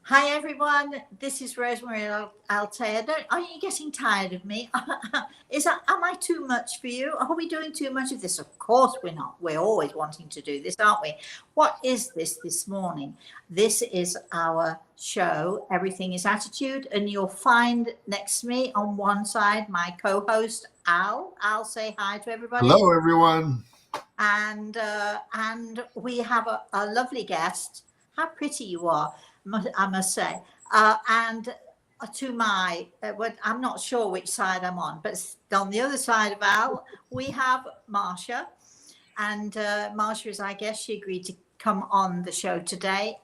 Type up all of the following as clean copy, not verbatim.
Hi everyone, this is Rosemary Altea. Are you getting tired of me? Am I too much for you? Are we doing too much of this? Of course we're not. We're always wanting to do this, aren't we? What is this morning? This is our show, Everything is Attitude, and you'll find next to me on one side my co-host Al. Al, say hi to everybody. Hello, everyone. And we have a lovely guest. How pretty you are, I must say. And to my, well, I'm not sure which side I'm on, but on the other side of Al, we have Marcia. And Marcia is, I guess, she agreed to come on the show today.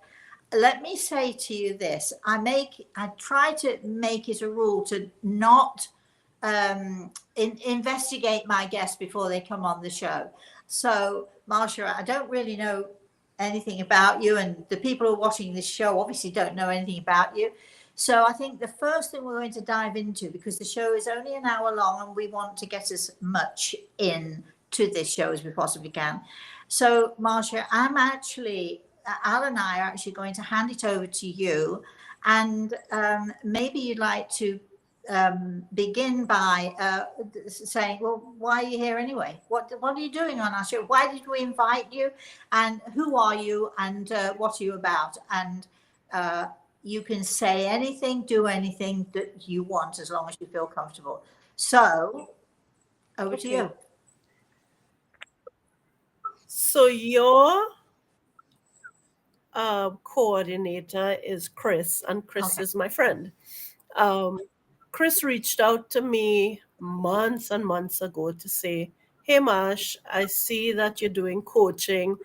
Let me say to you this: I try to make it a rule to not investigate my guests before they come on the show. So, Marcia, I don't really know anything about you, and the people who are watching this show obviously don't know anything about you. So, I think the first thing we're going to dive into, because the show is only an hour long and we want to get as much in to this show as we possibly can. So, Marcia, Al and I are actually going to hand it over to you, and maybe you'd like to begin by saying, well, why are you here anyway? What are you doing on our show? Why did we invite you? And who are you? And what are you about? And you can say anything, do anything that you want, as long as you feel comfortable. So, over to you. So your coordinator is Chris, and Chris Okay. is my friend. Um, Chris reached out to me months and months ago to say, "Hey, Marsh, I see that you're doing coaching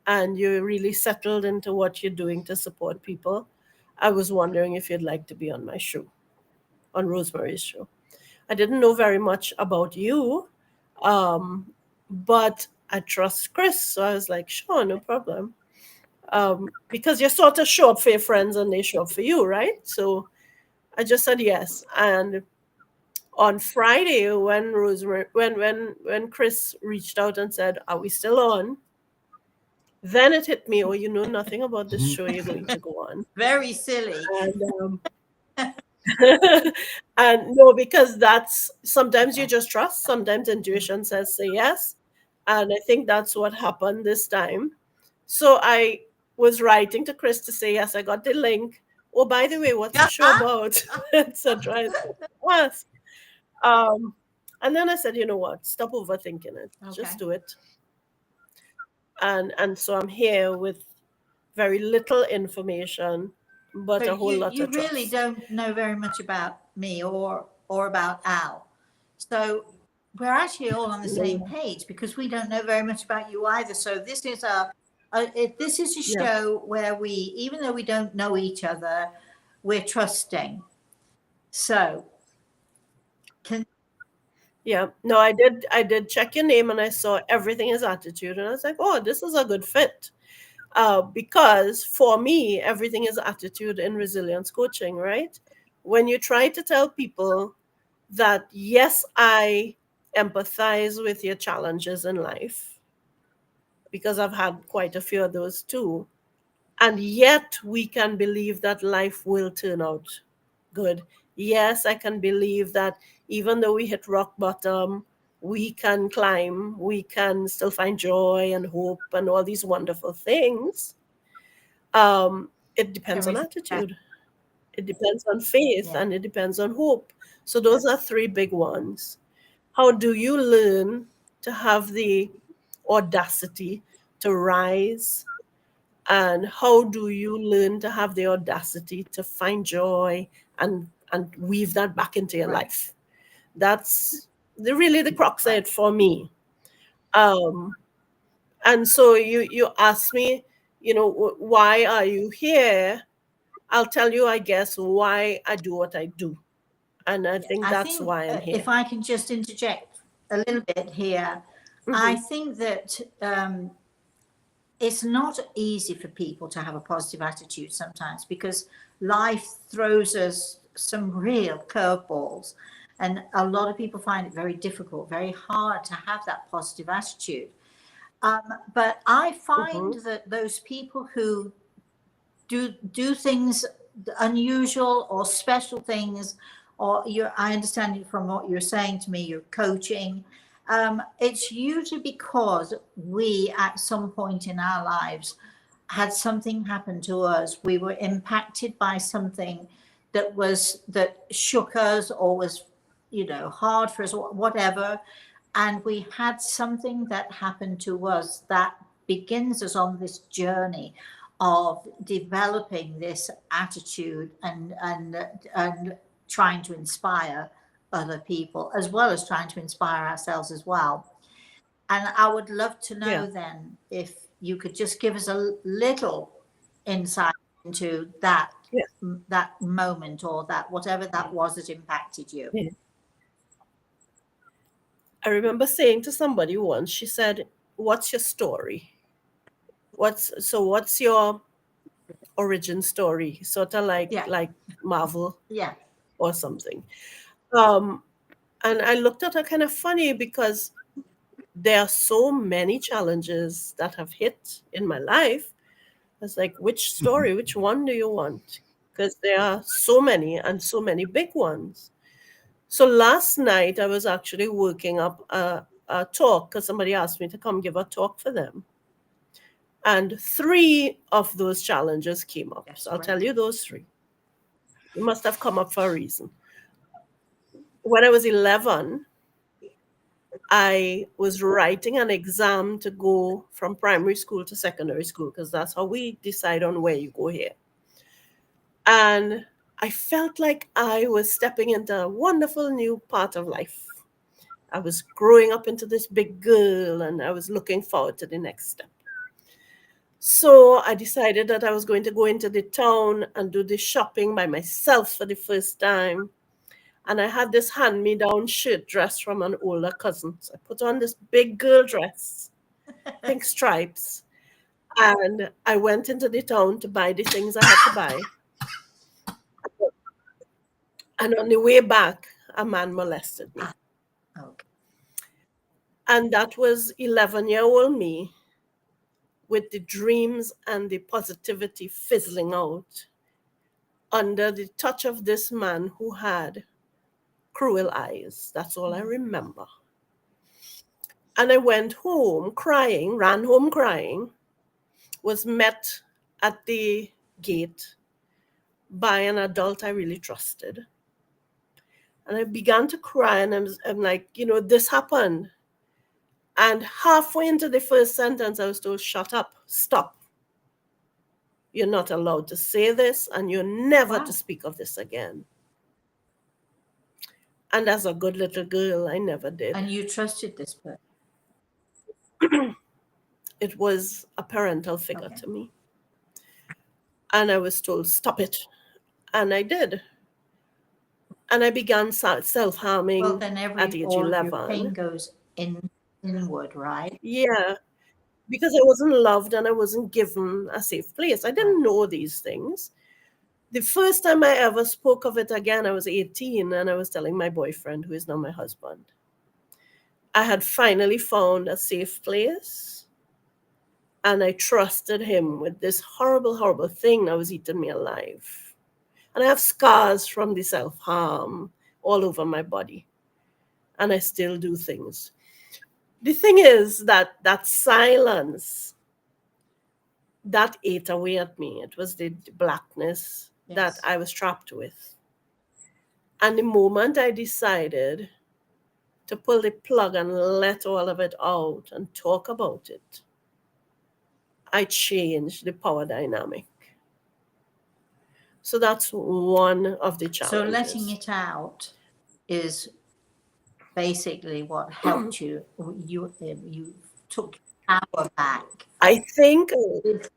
and you're really settled into what you're doing to support people. I was wondering if you'd like to be on my show, on Rosemary's show." I didn't know very much about you, but I trust Chris. So I was like, sure, no problem. Because you sort of show up for your friends and they show up for you, right? So I just said yes. And on Friday, when Rosemary, when Chris reached out and said, "Are we still on?" Then it hit me, "Oh, you know nothing about this show you're going to go on." Very silly. And and no, because that's sometimes you Okay. just trust, sometimes intuition says say yes. And I think that's what happened this time. So I was writing to Chris to say, yes, I got the link. Oh, by the way, what's the show about? Etc. Yes. Um, and then I said, you know what? Stop overthinking it. Okay. Just do it. And so I'm here with very little information, but So a whole lot you of really trust. don't know very much about me or about Al. So we're actually all on the same No. page because we don't know very much about you either. So this is a Yeah. show where we, even though we don't know each other, we're trusting. So can Yeah, no, I did check your name and I saw everything is attitude, and I was like, oh, this is a good fit. Because for me, everything is attitude in resilience coaching, right? When you try to tell people that, yes, I empathize with your challenges in life, because I've had quite a few of those too, and yet we can believe that life will turn out good. Yes, I can believe that even though we hit rock bottom, we can climb, we can still find joy and hope and all these wonderful things. It depends on everything better? attitude, it depends on faith, Yeah. and it depends on hope. So, those are three big ones. How do you learn to have the audacity to rise, and how do you learn to have the audacity to find joy and weave that back into your Right. life? That's really the crux of Right. it for me. um and so you ask me, why are you here? I'll tell you, I guess, why I do what I do, and I Yes. think I that's think why I'm if here. I can just interject a little bit here, I Hmm. think that it's not easy for people to have a positive attitude sometimes because life throws us some real curveballs. And a lot of people find it very difficult, very hard to have that positive attitude. But I find Hmm. that those people who do things unusual or special things, or I understand it from what you're saying to me, you're coaching, it's usually because we at some point in our lives had something happen to us. We were impacted by something that shook us, or was, hard for us, or whatever. And we had something that happened to us that begins us on this journey of developing this attitude, and trying to inspire other people, as well as trying to inspire ourselves as well. And I would love to Yeah. know then if you could just give us a little insight into that, Yes. that moment, or that whatever that was that impacted you. Yeah. I remember saying to somebody once, she said, "What's your story? What's your origin story?" Sort of Yeah, like Marvel yeah, or something. Um, and I looked at her kind of funny because there are so many challenges that have hit in my life. I was like, which story, which one do you want? Because there are so many, and so many big ones. So last night I was actually working up a talk because somebody asked me to come give a talk for them. And three of those challenges came up. yes, So I'll great. tell you those three. They must have come up for a reason. When I was 11, I was writing an exam to go from primary school to secondary school, because that's how we decide on where you go here. And I felt like I was stepping into a wonderful new part of life. I was growing up into this big girl, and I was looking forward to the next step. So I decided that I was going to go into the town and do the shopping by myself for the first time. And I had this hand-me-down shirt dress from an older cousin. So I put on this big girl dress, pink stripes, and I went into the town to buy the things I had to buy. And on the way back, a man molested me. Okay. And that was 11-year-old me, with the dreams and the positivity fizzling out under the touch of this man who had cruel eyes. That's all I remember. And I went home crying, ran home crying, was met at the gate by an adult I really trusted. And I began to cry, and I'm like, this happened. And halfway into the first sentence, I was told, "Shut up, stop. You're not allowed to say this, and you're never Wow. to speak of this again." And as a good little girl, I never did. And you trusted this person? It was a parental figure Okay. to me. And I was told, "Stop it." And I did. And I began self-harming Well, then at age all of your pain 11. goes inward, right? Yeah, because I wasn't loved and I wasn't given a safe place. I didn't know these things. The first time I ever spoke of it again, I was 18, and I was telling my boyfriend, who is now my husband. I had finally found a safe place, and I trusted him with this horrible, horrible thing that was eating me alive. And I have scars from the self-harm all over my body, and I still do things. The thing is that silence, that ate away at me. It was the blackness that Yes. I was trapped with. And the moment I decided to pull the plug and let all of it out and talk about it, I changed the power dynamic. So that's one of the So letting challenges. it out is basically what helped you. You took power back. I think This,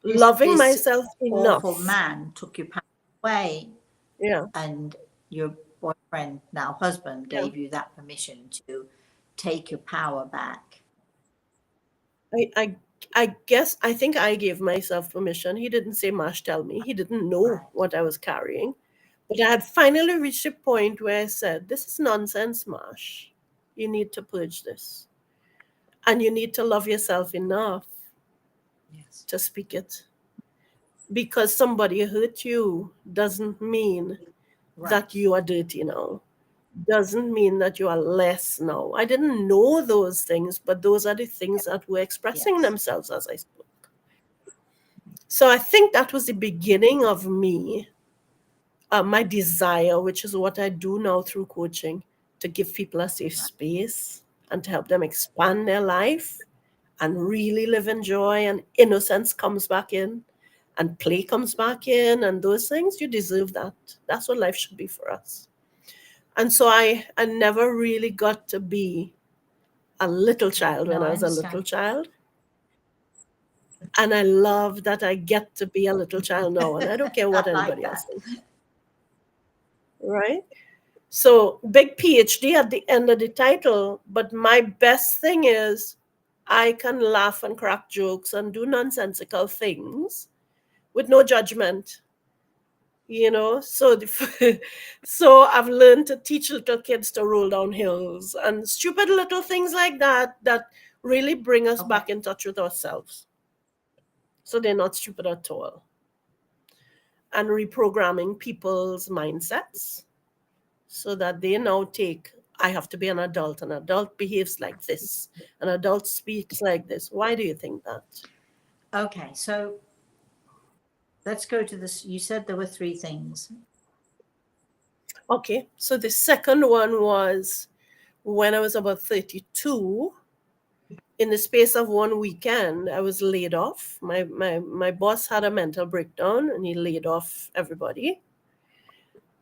loving this myself awful enough. man took your power away, Yeah. and your boyfriend, now husband, Yeah. gave you that permission to take your power back. I guess I think I gave myself permission. He didn't say, "Marsh, tell me." He didn't know Right. what I was carrying. But I had finally reached a point where I said, "This is nonsense, Marsh. You need to purge this. And you need to love yourself enough Yes. to speak it." because somebody hurt you doesn't mean that Right. you are dirty now. Doesn't mean that you are less now. I didn't know those things, but those are the things that were expressing Yes. themselves as I spoke. So I think that was the beginning of me, my desire, which is what I do now through coaching, to give people a safe Right. space and to help them expand their life and really live in joy, and innocence comes back in and play comes back in, and those things. You deserve that. That's what life should be for us. And so I never really got to be a little Right. child No, when I I was a little understand. child. And I love that I get to be a little child now, and I don't care what I like anybody else that. thinks, right? So, big PhD at the end of the title, but my best thing is I can laugh and crack jokes and do nonsensical things with no judgment, So, so I've learned to teach little kids to roll down hills and stupid little things like that that really bring us Okay. back in touch with ourselves. So they're not stupid at all. And reprogramming people's mindsets so that they now take, I have to be an adult. An adult behaves like this. An adult speaks like this. Why do you think that? Okay. So let's go to this. You said there were three things. Okay, so the second one was when I was about 32. In the space of one weekend, I was laid off. My boss had a mental breakdown and he laid off everybody.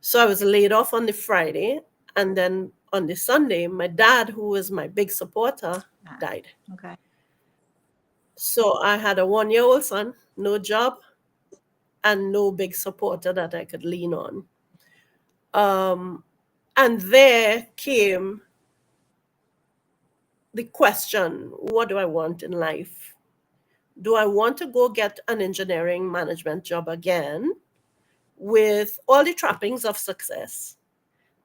So I was laid off on the Friday. And then on the Sunday, my dad, who was my big supporter, Ah, died. okay. So I had a 1-year-old son, no job, and no big supporter that I could lean on. Um, and there came the question, what do I want in life? Do I want to go get an engineering management job again with all the trappings of success,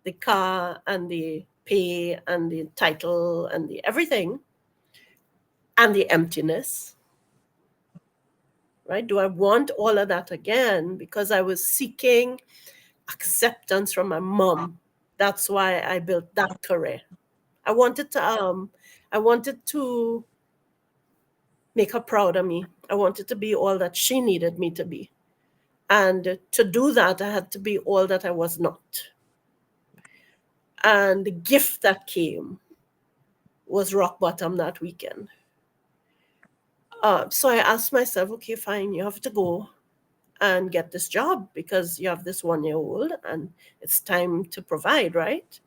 the car and the pay and the title and the everything, and the emptiness, right? Do I want all of that again? Because I was seeking acceptance from my mom. That's why I built that career. I wanted to make her proud of me. I wanted to be all that she needed me to be. And to do that, I had to be all that I was not. And the gift that came was rock bottom that weekend. So I asked myself, okay, fine, you have to go and get this job because you have this 1-year-old and it's time to provide, right?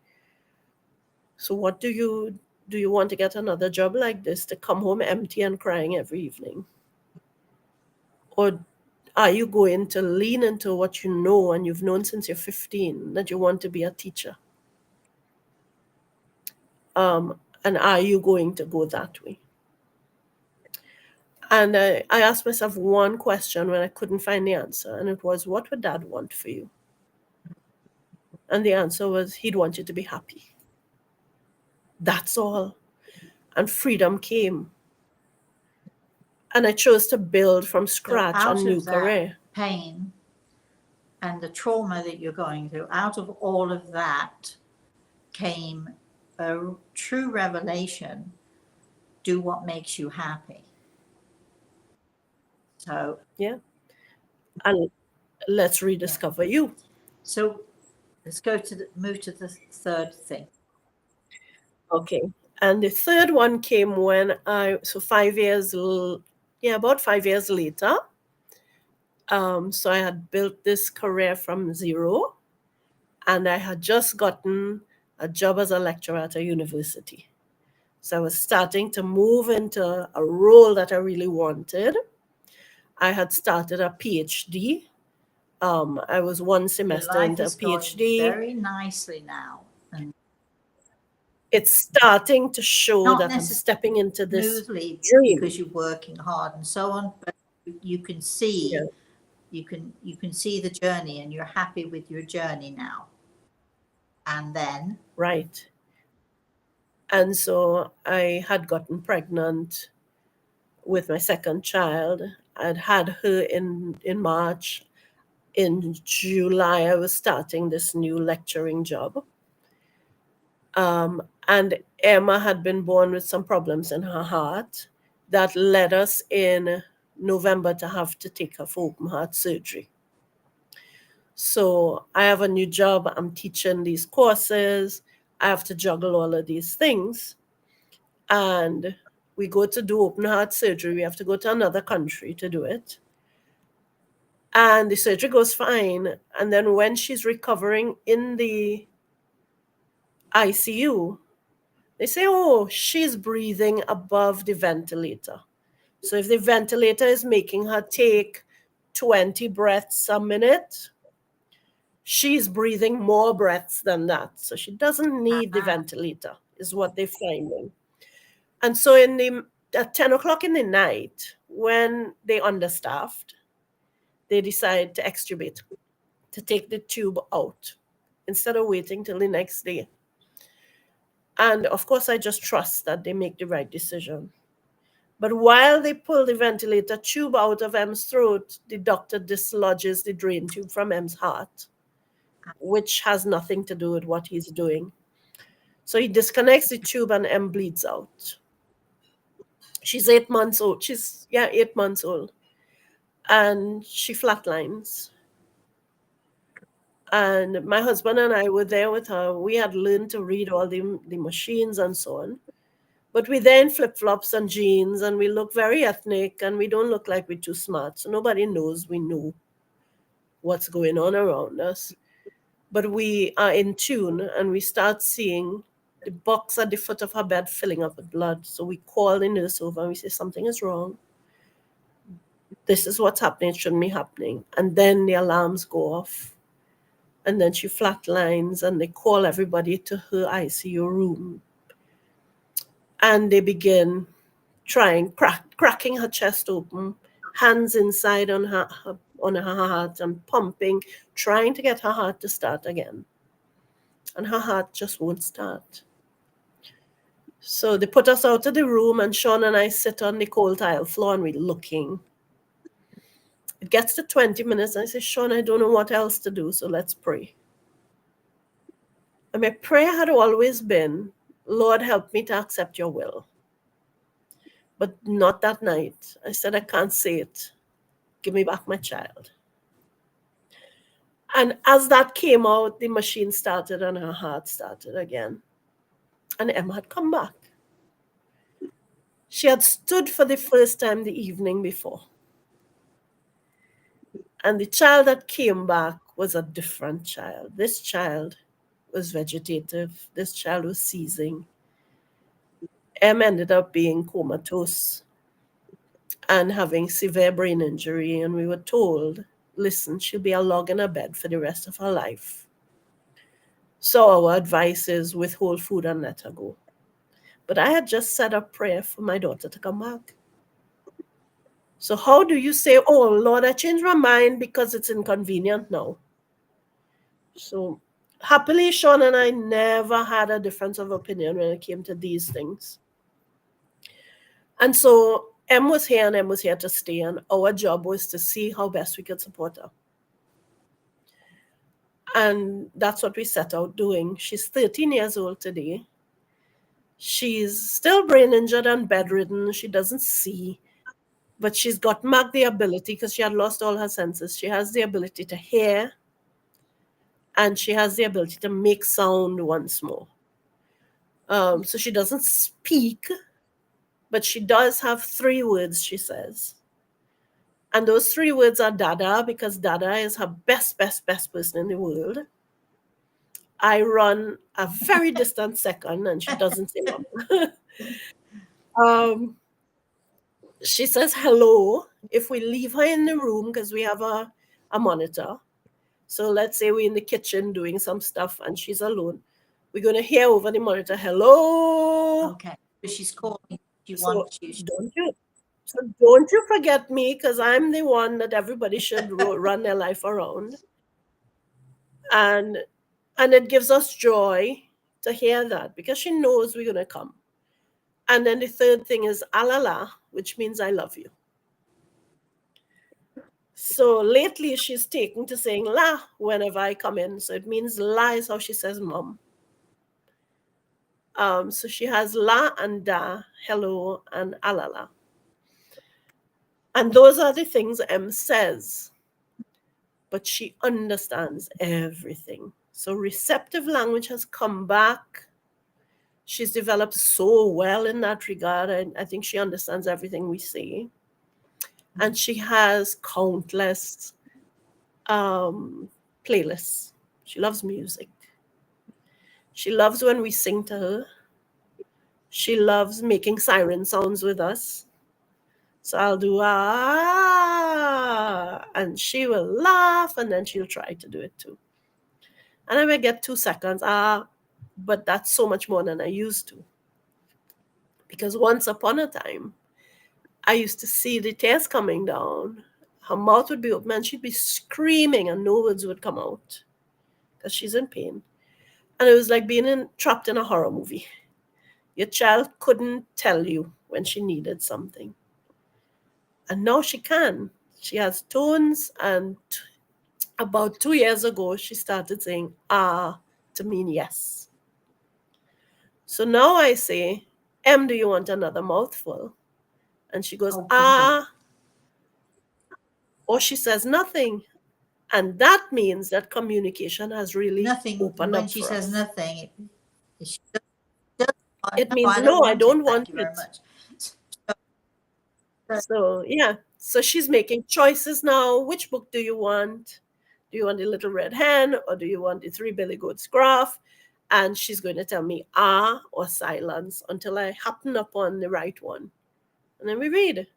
So what do you want to get another job like this to come home empty and crying every evening? Or are you going to lean into what you know and you've known since you're 15 that you want to be a teacher? And are you going to go that way? And I asked myself one question when I couldn't find the answer, and it was, what would dad want for you? And the answer was, he'd want you to be happy. That's all. And freedom came. And I chose to build from So scratch a out new of that career. pain and the trauma that you're going through, out of all of that came a true revelation: do what makes you happy. So, Yeah. And let's yeah. rediscover you. So let's move to the third thing. Okay. And the third one came when so 5 years, yeah, about 5 years later. So I had built this career from zero, and I had just gotten a job as a lecturer at a university. So I was starting to move into a role that I really wanted. I had started a PhD. I was one Your semester life into a is going PhD. very nicely now, and It's starting to show not that I'm necessarily stepping into this smoothly dream. because you're working hard and so on, but you can Yeah, see you can see the journey, and you're happy with your journey now. And then, right. And so I had gotten pregnant with my second child, I'd had her in March. In July, I was starting this new lecturing job. And Emma had been born with some problems in her heart that led us in November to have to take her for open heart surgery. So I have a new job. I'm teaching these courses. I have to juggle all of these things. And we go to do open heart surgery. We have to go to another country to do it. And the surgery goes fine. And then when she's recovering in the ICU, they say, oh, she's breathing above the ventilator. So if the ventilator is making her take 20 breaths a minute, she's breathing more breaths than that. So she doesn't need the ventilator, is what they're finding. And so at 10 o'clock in the night, when they're understaffed, they decide to extubate, to take the tube out instead of waiting till the next day. And of course, I just trust that they make the right decision. But while they pull the ventilator tube out of M's throat, the doctor dislodges the drain tube from M's heart, which has nothing to do with what he's doing. So he disconnects the tube and M bleeds out. She's 8 months old. 8 months old. And she flatlines. And my husband and I were there with her. We had learned to read all the machines and so on. But we're there in flip-flops and jeans, and we look very ethnic, and we don't look like we're too smart. So nobody knows we know what's going on around us. But we are in tune, and we start seeing the box at the foot of her bed filling up with blood. So we call the nurse over, and we say, something is wrong. This is what's happening. It shouldn't be happening. And then the alarms go off. And then she flatlines, and they call everybody to her ICU room. And they begin cracking her chest open, hands inside on her heart and pumping, trying to get her heart to start again. And her heart just won't start. So they put us out of the room, and Sean and I sit on the cold tile floor, and we're looking. It gets to 20 minutes, and I say, Sean, I don't know what else to do, so let's pray. And my prayer had always been, Lord, help me to accept your will. But not that night. I said, I can't say it. Give me back my child. And as that came out, the machine started and her heart started again. And Emma had come back. She had stood for the first time the evening before. And the child that came back was a different child. This child was vegetative. This child was seizing. Em ended up being comatose and having severe brain injury. And we were told, listen, she'll be a log in a bed for the rest of her life. So our advice is withhold food and let her go. But I had just said a prayer for my daughter to come back. So how do you say, oh, Lord, I changed my mind because it's inconvenient now? So happily, Sean and I never had a difference of opinion when it came to these things. And so Em was here, and Em was here to stay, and our job was to see how best we could support her. And that's what we set out doing. She's 13 years old today. She's still brain injured and bedridden. She doesn't see, but she's got back the ability, because she had lost all her senses. She has the ability to hear, and she has the ability to make sound once more. So she doesn't speak, but she does have 3 words, she says. And those 3 words are Dada, because Dada is her best person in the world. I run a very distant second, and she doesn't say Mama. She says hello if we leave her in the room, because we have a monitor. So let's say we're in the kitchen doing some stuff and she's alone. We're going to hear over the monitor, hello. Okay. So she's calling. She So wants you. don't you forget me, because I'm the one that everybody should run their life around. And it gives us joy to hear that, because she knows we're going to come. And then the third thing is alala, which means I love you. So lately she's taken to saying la whenever I come in. So it means la is how she says mom. So she has la and da, hello, and alala. And those are the things M says, but she understands everything. So receptive language has come back. She's developed so well in that regard. I think she understands everything we say. And she has countless um, playlists. She loves music. She loves when we sing to her. She loves making siren sounds with us. So I'll do ah, and she will laugh, and then she'll try to do it too. And I may get 2 seconds, ah, but that's so much more than I used to. Because once upon a time, I used to see the tears coming down. Her mouth would be open and she'd be screaming and no words would come out because she's in pain. And it was like being trapped in a horror movie. Your child couldn't tell you when she needed something. And now she can. She has tones, and about 2 years ago, she started saying ah to mean yes. So now I say, M, do you want another mouthful? And she goes, Oh, good. ah, or she says nothing. And that means that communication has really Nothing, opened when up she for says us. nothing, she does, It no, means, I don't no, I want it. don't Thank want you very it. much. So, yeah. So she's making choices now. Which book do you want? Do you want the Little Red Hen or do you want the Three Billy Goats Graph? And she's going to tell me ah or silence until I happen upon the right one. And then we read.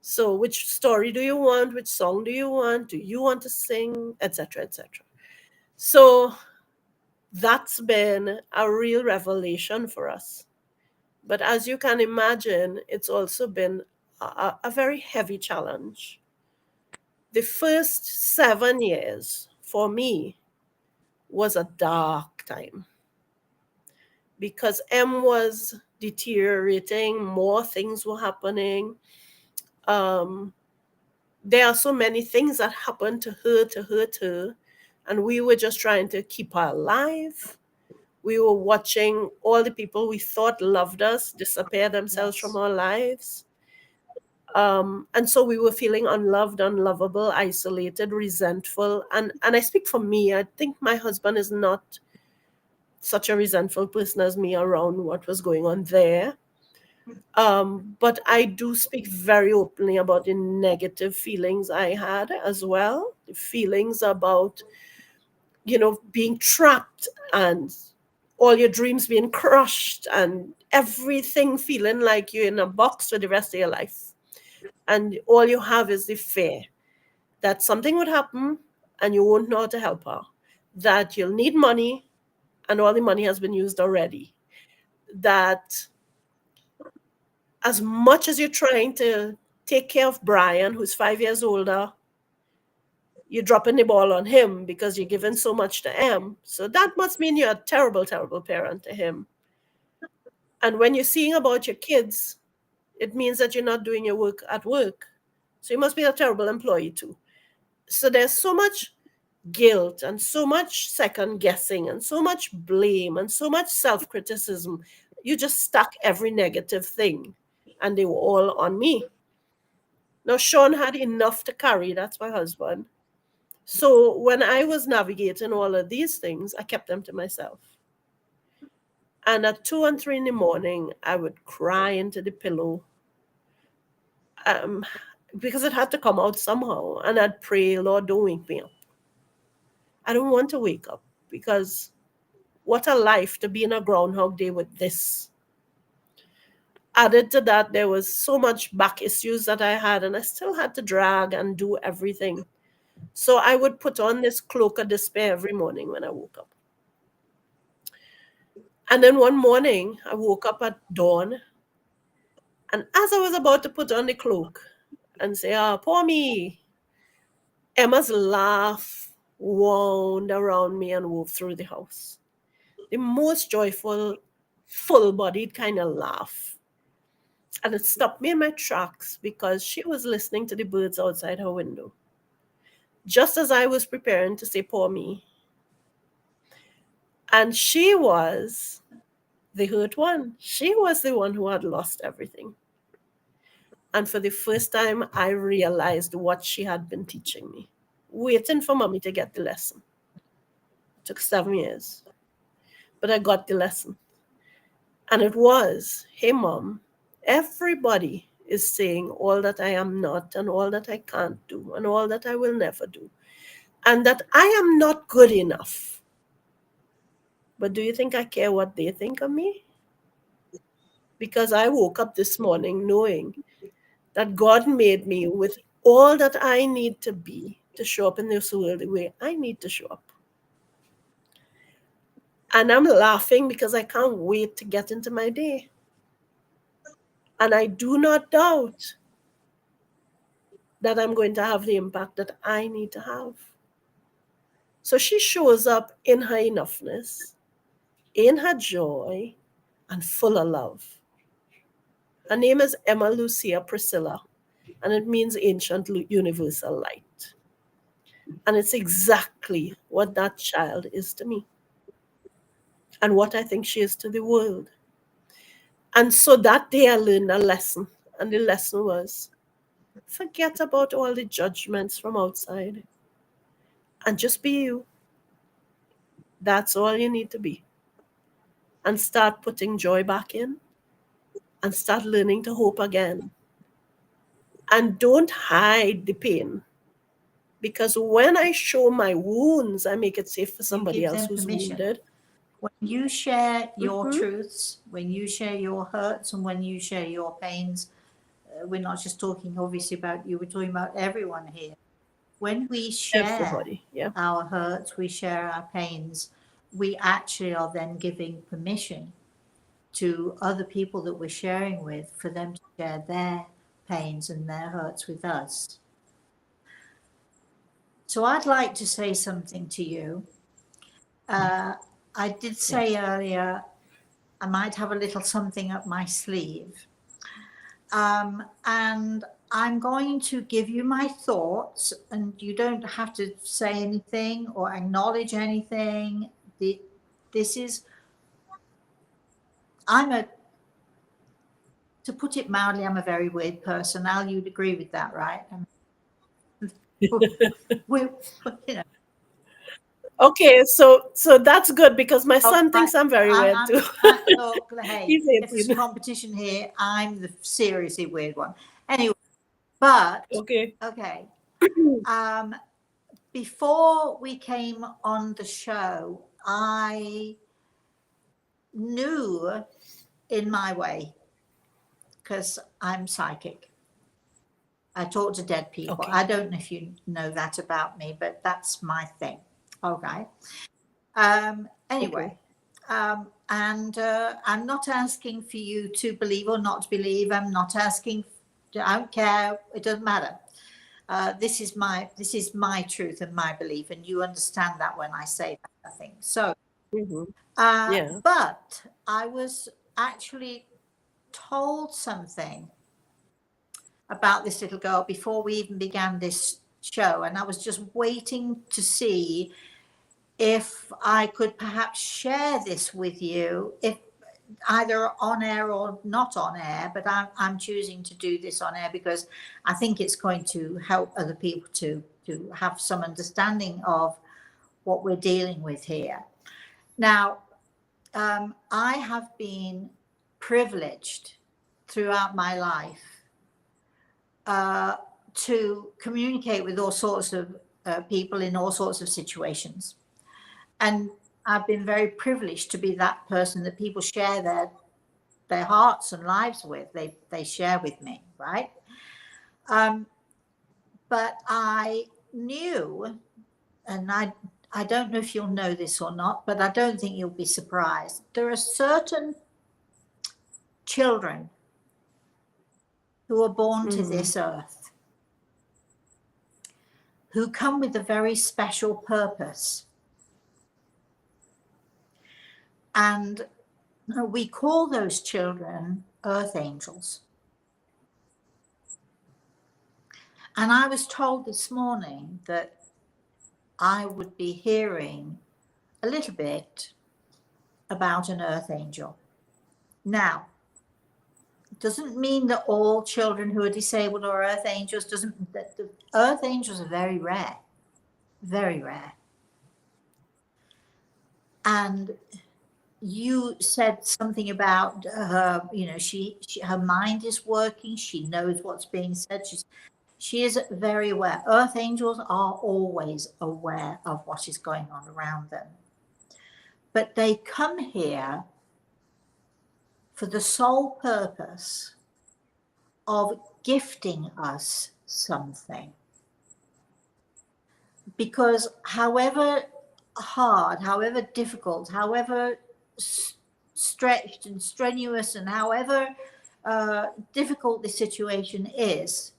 So, which story do you want? Which song do you want? Do you want to sing? Etc. Etc. So, that's been a real revelation for us. But as you can imagine, it's also been a very heavy challenge. The first 7 years for me was a dark time because M was deteriorating, more things were happening. Um, there are so many things that happened to her, to her, to her, and we were just trying to keep her alive. We were watching all the people we thought loved us disappear themselves from Yes, our lives. And so we were feeling unloved, unlovable, isolated, resentful. And I speak for me. I think my husband is not such a resentful person as me around what was going on there. But I do speak very openly about the negative feelings I had as well. The feelings about, being trapped and all your dreams being crushed and everything feeling like you're in a box for the rest of your life. And all you have is the fear that something would happen and you won't know how to help her, that you'll need money and all the money has been used already, that as much as you're trying to take care of Brian, who's 5 years older, you're dropping the ball on him because you're giving so much to M. So that must mean you're a terrible, terrible parent to him. And when you're seeing about your kids, it means that you're not doing your work at work. So you must be a terrible employee too. So there's so much guilt and so much second guessing and so much blame and so much self criticism. You just stuck every negative thing and they were all on me. Now, Sean had enough to carry, that's my husband. So when I was navigating all of these things, I kept them to myself. And at 2 and 3 in the morning, I would cry into the pillow um, because it had to come out somehow. And I'd pray, Lord, don't wake me up. I don't want to wake up because what a life to be in a Groundhog Day with this. Added to that, there was so much back issues that I had, and I still had to drag and do everything. So I would put on this cloak of despair every morning when I woke up. And then one morning, I woke up at dawn, and as I was about to put on the cloak and say, ah, poor me, Emma's laugh wound around me and wove through the house. The most joyful, full bodied kind of laugh. And it stopped me in my tracks because she was listening to the birds outside her window. just as I was preparing to say, poor me. And she was the hurt one. She was the one who had lost everything. And for the first time, I realized what she had been teaching me, waiting for mommy to get the lesson. It took 7 years, but I got the lesson. And it was, hey, mom, everybody is saying all that I am not, and all that I can't do, and all that I will never do, and that I am not good enough. But do you think I care what they think of me? Because I woke up this morning knowing that God made me with all that I need to be to show up in this world the way I need to show up. And I'm laughing because I can't wait to get into my day. And I do not doubt that I'm going to have the impact that I need to have. So she shows up in her enoughness, in her joy, and full of love. Her name is Emma Lucia Priscilla, and it means ancient universal light. And it's exactly what that child is to me, and what I think she is to the world. And so that day I learned a lesson, and the lesson was forget about all the judgments from outside and just be you. That's all you need to be. And start putting joy back in and start learning to hope again. And don't hide the pain, because when I show my wounds, I make it safe for You somebody give else them who's permission. wounded. When you share your Mm-hmm. truths, when you share your hurts, and when you share your pains, we're not just talking obviously about you, we're talking about everyone here. When we share Everybody, yeah. our hurts, we share our pains, we actually are then giving permission to other people that we're sharing with for them to share their pains and their hurts with us. So I'd like to say something to you. I did say earlier I might have a little something up my sleeve. And I'm going to give you my thoughts, and you don't have to say anything or acknowledge anything. This is, to put it mildly, I'm a very weird person. Al, you'd agree with that, right? We, you know, Okay, so that's good because my son thinks I'm very weird too. look, hey, He's if there's 18. competition here, I'm the seriously weird one. Anyway, but Okay. okay. Before we came on the show, I knew in my way, because I'm psychic. I talk to dead people. Okay. I don't know if you know that about me, but that's my thing. Okay. Anyway, Okay. and I'm not asking for you to believe or not to believe. I'm not asking. I don't care. It doesn't matter. This is my truth and my belief, and you understand that when I say that, I think so. Mm-hmm. Yeah. But I was actually told something about this little girl before we even began this show, and I was just waiting to see if I could perhaps share this with you, if either on air or not on air, but I'm choosing to do this on air because I think it's going to help other people to have some understanding of what we're dealing with here. Now, I have been privileged throughout my life to communicate with all sorts of people in all sorts of situations. And I've been very privileged to be that person that people share their hearts and lives with. They share with me, right? But I knew, and I don't know if you'll know this or not, but I don't think you'll be surprised. There are certain children who are born to Mm-hmm. this earth who come with a very special purpose. And we call those children earth angels. And I was told this morning that I would be hearing a little bit about an earth angel. Now, it doesn't mean that all children who are disabled are earth angels. Doesn't that the earth angels are very rare, very rare. And you said something about her, you know, she her mind is working, she knows what's being said, she is very aware. Earth angels are always aware of what is going on around them, but they come here for the sole purpose of gifting us something. Because however hard, however difficult, however stretched and strenuous, and however difficult the situation is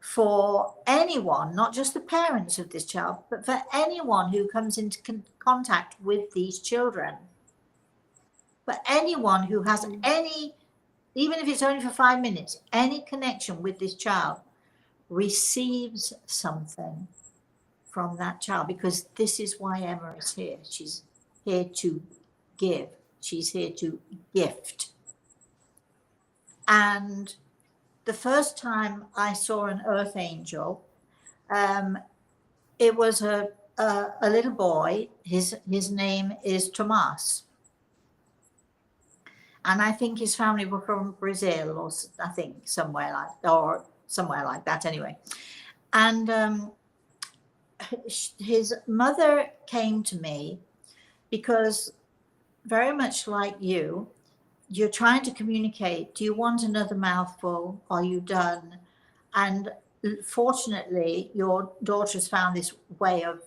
for anyone, not just the parents of this child, but for anyone who comes into contact with these children, but anyone who has any, even if it's only for 5 minutes, any connection with this child receives something from that child, because this is why Emma is here. She's here to give. She's here to gift. And the first time I saw an earth angel, it was a little boy. His name is Tomas. And I think his family were from Brazil, or I think somewhere like that anyway. And his mother came to me because, very much like you, you're trying to communicate. Do you want another mouthful? Are you done? And fortunately, your daughter's found this way of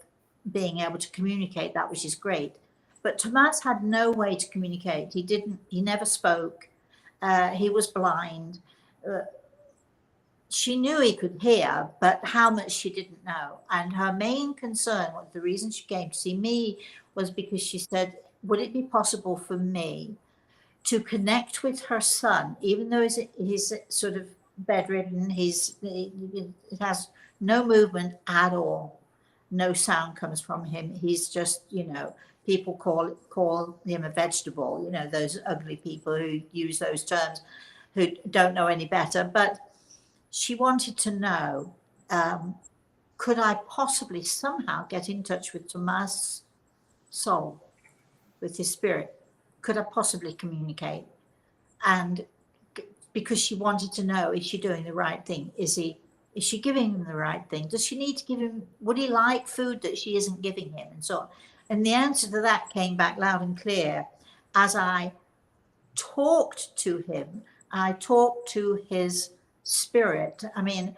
being able to communicate that, which is great. But Tomas had no way to communicate. He never spoke. He was blind. She knew he could hear, but how much she didn't know. And her main concern, the reason she came to see me, was because she said, would it be possible for me to connect with her son, even though he's sort of bedridden, he has no movement at all, no sound comes from him. He's just, you know, people call him a vegetable, you know, those ugly people who use those terms, who don't know any better. But she wanted to know, could I possibly somehow get in touch with Tomas' soul, with his spirit? Could I possibly communicate? And because she wanted to know, is she doing the right thing? Is she giving him the right thing? Does she need to give him, would he like food that she isn't giving him, and so on? And the answer to that came back loud and clear as I talked to him. I talked to his spirit. I mean,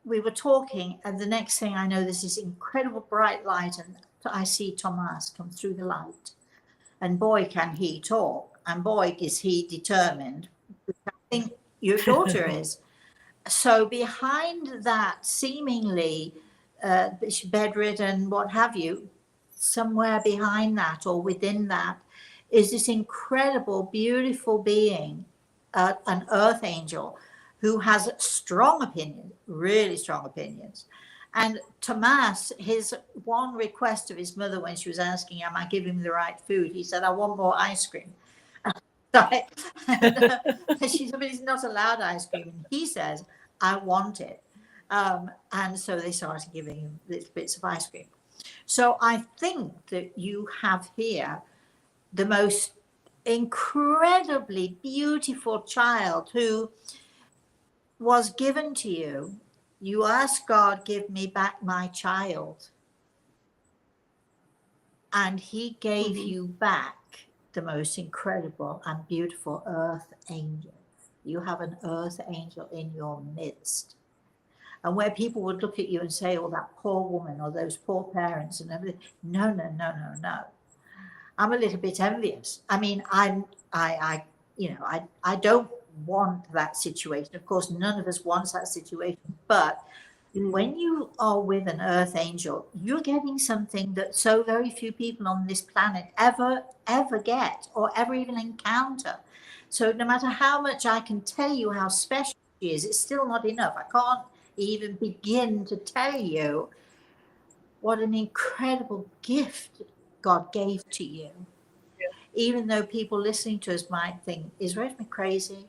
we were talking, and the next thing I know, there's this incredible bright light, and I see Tomas come through the light. And boy, can he talk, and boy, is he determined. I think your daughter is. So behind that seemingly bedridden, what have you, somewhere behind that or within that is this incredible, beautiful being, an earth angel, who has strong opinions, really strong opinions. And Tomas, his one request of his mother when she was asking, am I giving him the right food? He said, I want more ice cream. She said, but he's not allowed ice cream. And he says, I want it. And so they started giving him little bits of ice cream. So I think that you have here the most incredibly beautiful child who was given to you. You asked God, give me back my child. And he gave you back the most incredible and beautiful earth angel. You have an earth angel in your midst. And where people would look at you and say, oh, that poor woman, or those poor parents and everything. No, no, no, no, no. I'm a little bit envious. I mean, I don't want that situation. Of course, none of us wants that situation. But when you are with an earth angel, you're getting something that so very few people on this planet ever get or ever even encounter. So no matter how much I can tell you how special she is, it's still not enough. I can't even begin to tell you what an incredible gift God gave to you. Yeah. Even though people listening to us might think, is Rosemary crazy?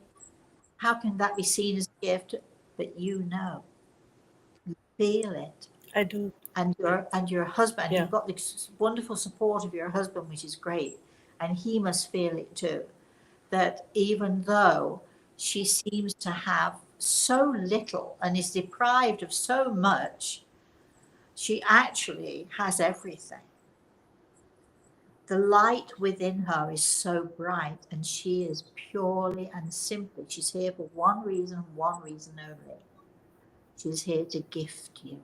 How can that be seen as a gift? But you know, you feel it. I do. And your husband, Yeah. you've got this wonderful support of your husband, which is great. And he must feel it too. That even though she seems to have so little and is deprived of so much, she actually has everything. The light within her is so bright, and she is purely and simply, she's here for one reason only. She's here to gift you.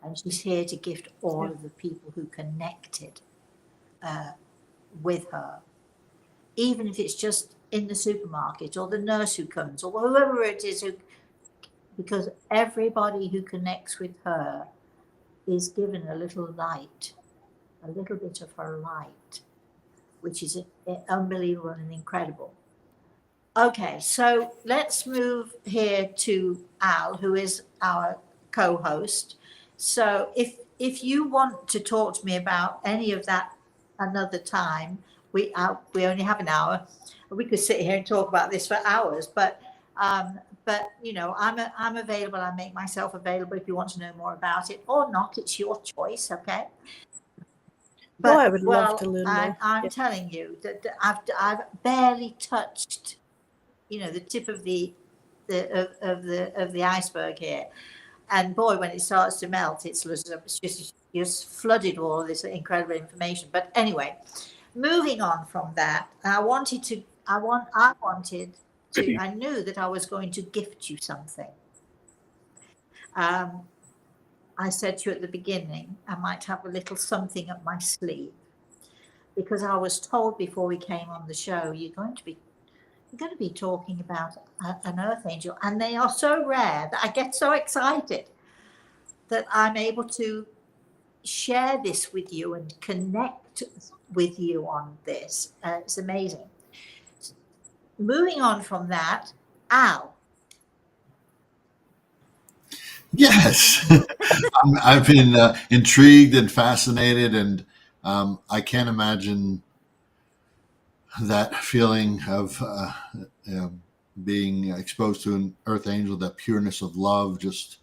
And she's here to gift all Yeah. of the people who connected with her, even if it's just in the supermarket or the nurse who comes or whoever it is, because everybody who connects with her is given a little light, a little bit of her light, which is unbelievable and incredible. Okay, so let's move here to Al, who is our co-host. So if you want to talk to me about any of that another time, we only have an hour. We could sit here and talk about this for hours, but you know, I'm available. I make myself available if you want to know more about it or not. It's your choice, okay? No, But I would love to well, learn more. I'm Yeah. telling you that I've barely touched, you know, the tip of the iceberg here. And boy, when it starts to melt, it's just flooded with all this incredible information. But anyway, moving on from that, I wanted to, I knew that I was going to gift you something. I said to you at the beginning, I might have a little something up my sleeve, because I was told before we came on the show, you're going to be talking about an earth angel, and they are so rare that I get so excited that I'm able to share this with you and connect with you on this. It's amazing. Moving on from that, Al. Yes, I've been intrigued and fascinated, and I can't imagine that feeling of you know, being exposed to an earth angel, that pureness of love, just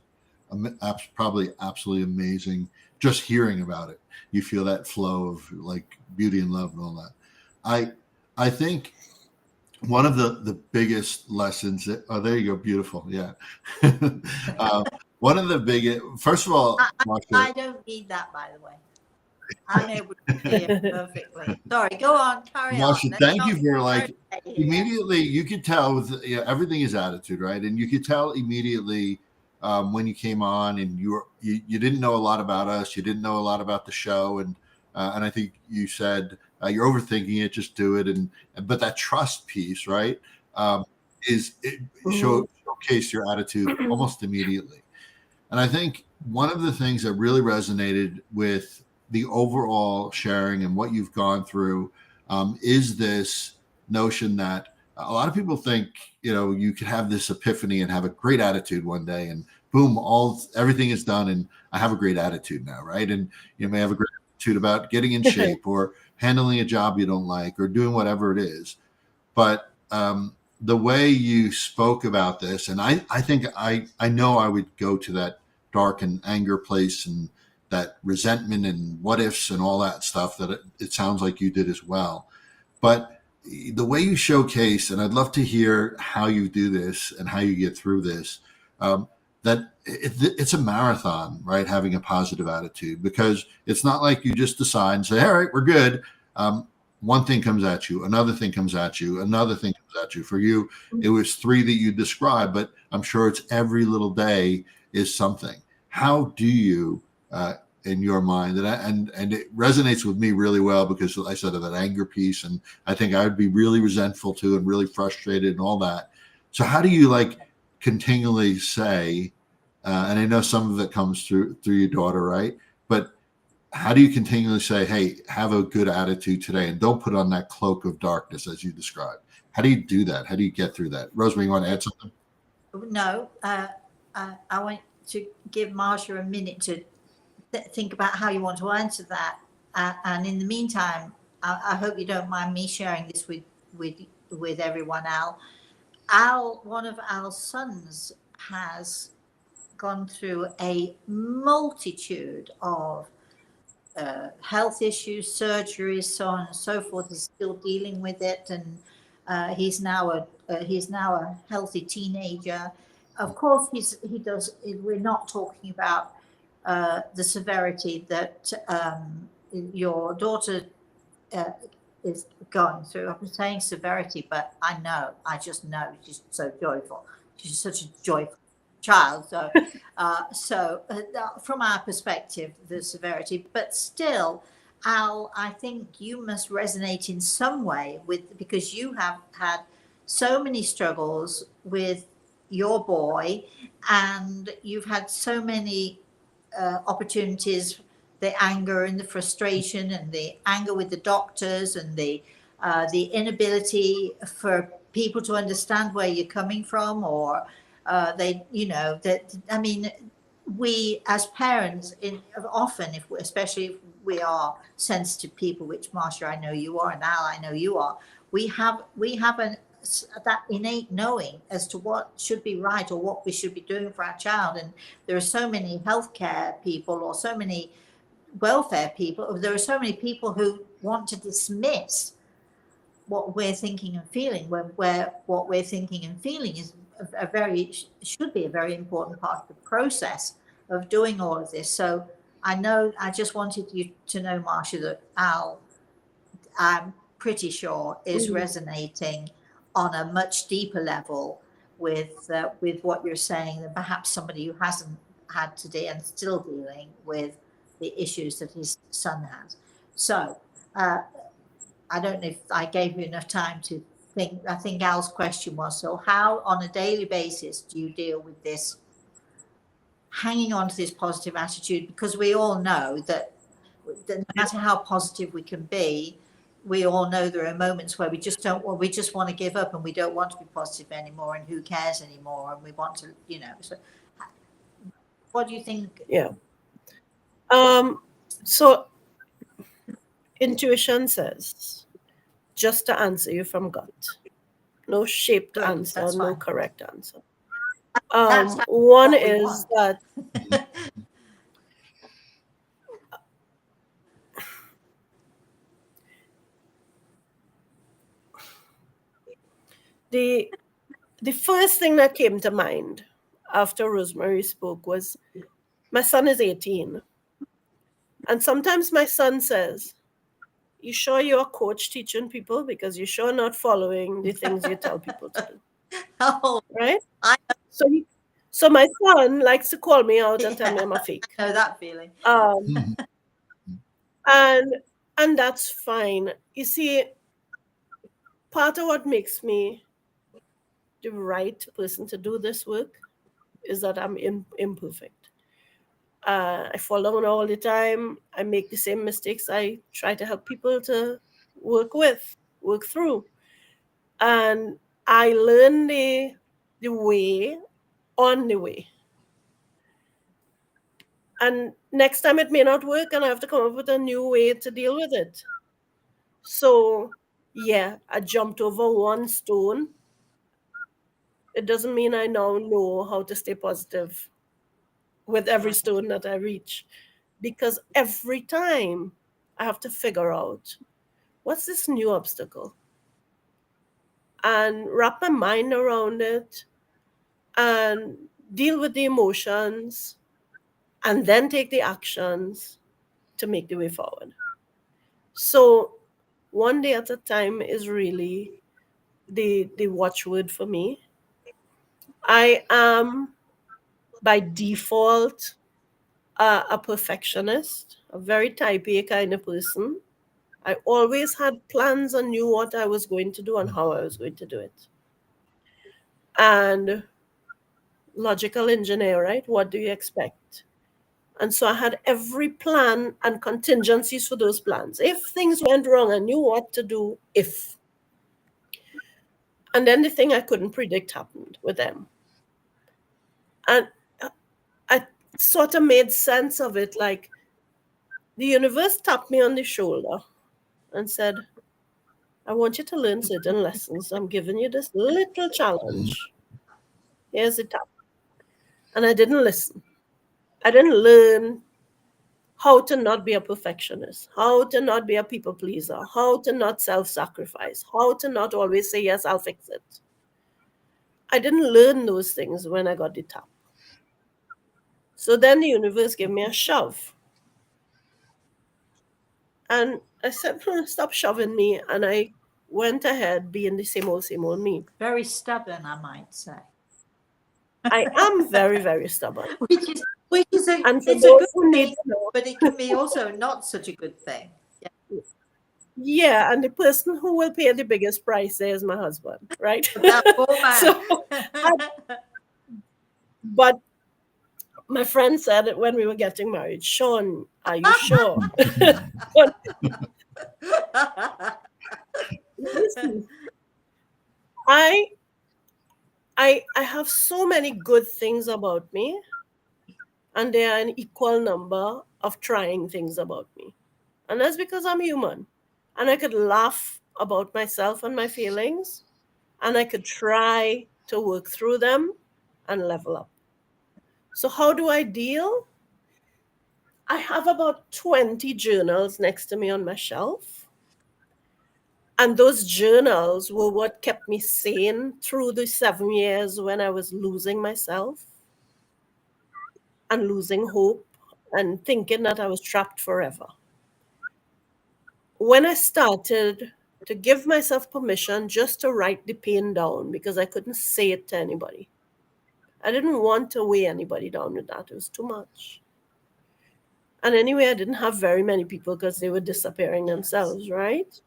probably absolutely amazing. Just hearing about it, you feel that flow of like beauty and love and all that. I think one of the biggest lessons that, oh, there you go, beautiful, yeah. One of the biggest, first of all, Marcia, I don't need that, by the way. I'm able to hear perfectly. Sorry, go on, carry on. Marcia, thank you for like immediately. You could tell with everything is attitude, right? And you could tell immediately when you came on, and you didn't know a lot about us, you didn't know a lot about the show, and I think you said you're overthinking it, just do it, but that trust piece, right, is it showcase your attitude almost immediately. And I think one of the things that really resonated with the overall sharing and what you've gone through is this notion that a lot of people think, you know, you could have this epiphany and have a great attitude one day, and boom, everything is done, and I have a great attitude now, right? And you may have a great attitude about getting in shape or handling a job you don't like or doing whatever it is. But the way you spoke about this, and I think I know I would go to that dark and anger place and that resentment and what ifs and all that stuff that it sounds like you did as well. But the way you showcase, and I'd love to hear how you do this and how you get through this, that it's a marathon, right? Having a positive attitude, because it's not like you just decide and say, all right, we're good. One thing comes at you, another thing comes at you, another thing comes at you. For you, it was 3 that you described, but I'm sure it's every little day is something. How do you, in your mind, and it resonates with me really well, because I said of that anger piece, and I think I would be really resentful too and really frustrated and all that. So how do you like continually say, and I know some of it comes through your daughter, right? But how do you continually say, hey, have a good attitude today and don't put on that cloak of darkness as you described? How do you do that? How do you get through that? Rosemary, you want to add something? No, I want to give Marcia a minute to think about how you want to answer that. And in the meantime, I hope you don't mind me sharing this with everyone. One of Al's sons, has gone through a multitude of health issues, surgeries, so on and so forth. He's still dealing with it, and he's now a healthy teenager. Of course, we're not talking about the severity that your daughter is going through. I'm saying severity, but I just know she's so joyful. She's such a joyful child. So, from our perspective, the severity, but still, Al, I think you must resonate in some way because you have had so many struggles with your boy, and you've had so many opportunities, the anger and the frustration and the anger with the doctors and the inability for people to understand where you're coming from, or we as parents, often, especially if we are sensitive people, which Marcia, I know you are, and Al, I know you are, we have that innate knowing as to what should be right or what we should be doing for our child. And there are so many healthcare people or so many welfare people, there are so many people who want to dismiss what we're thinking and feeling, when what we're thinking and feeling is should be a very important part of the process of doing all of this. So I just wanted you to know, Marcia, that Al, I'm pretty sure, is resonating on a much deeper level with what you're saying than perhaps somebody who hasn't had today and still dealing with the issues that his son has. So I don't know if I gave you enough time to think. I think Al's question was, so how on a daily basis do you deal with this, hanging on to this positive attitude? Because we all know that no matter how positive we can be, we all know there are moments where we just want to give up, and we don't want to be positive anymore, and who cares anymore, and we want to, so what do you think? Yeah. So intuition says, just to answer you from gut, no shaped answer, no correct answer. One is that the first thing that came to mind after Rosemary spoke was, my son is 18. And sometimes my son says, you sure you're a coach teaching people? Because you're sure not following the things you tell people to do. Oh, right? So my son likes to call me out and tell me I'm a fake. I know that feeling. And that's fine. You see, part of what makes me the right person to do this work is that I'm imperfect. I fall down all the time. I make the same mistakes. I try to help people to work through. And I learn the way on the way. And next time it may not work, and I have to come up with a new way to deal with it. So, yeah, I jumped over one stone. It doesn't mean I now know how to stay positive with every stone that I reach. Because every time I have to figure out, what's this new obstacle? And wrap my mind around it and deal with the emotions and then take the actions to make the way forward. So one day at a time is really the watchword for me. I am by default a perfectionist, a very type A kind of person. I always had plans and knew what I was going to do and how I was going to do it. And logical engineer, right? What do you expect? And so I had every plan and contingencies for those plans. If things went wrong, I knew what to do if. And then the thing I couldn't predict happened with them. And I sort of made sense of it. Like the universe tapped me on the shoulder and said, I want you to learn certain lessons. I'm giving you this little challenge. Here's the tap. And I didn't listen. I didn't learn how to not be a perfectionist, how to not be a people pleaser, how to not self-sacrifice, how to not always say, yes, I'll fix it. I didn't learn those things when I got the tap. So then the universe gave me a shove. And I said, stop shoving me. And I went ahead being the same old me. Very stubborn, I might say. I am very, very stubborn. Which is a, And for it's a those good who need thing, to know, but it can be also not such a good thing. yeah, and the person who will pay the biggest price there is my husband, right? That poor man. So, but my friend said it when we were getting married, Sean, are you sure? But listen, I have so many good things about me, and there are an equal number of trying things about me. And that's because I'm human. And I could laugh about myself and my feelings, and I could try to work through them and level up. So how do I deal? I have about 20 journals next to me on my shelf. And those journals were what kept me sane through the 7 years when I was losing myself and losing hope and thinking that I was trapped forever. When I started to give myself permission just to write the pain down because I couldn't say it to anybody. I didn't want to weigh anybody down with that. It was too much. And anyway, I didn't have very many people because they were disappearing themselves, right?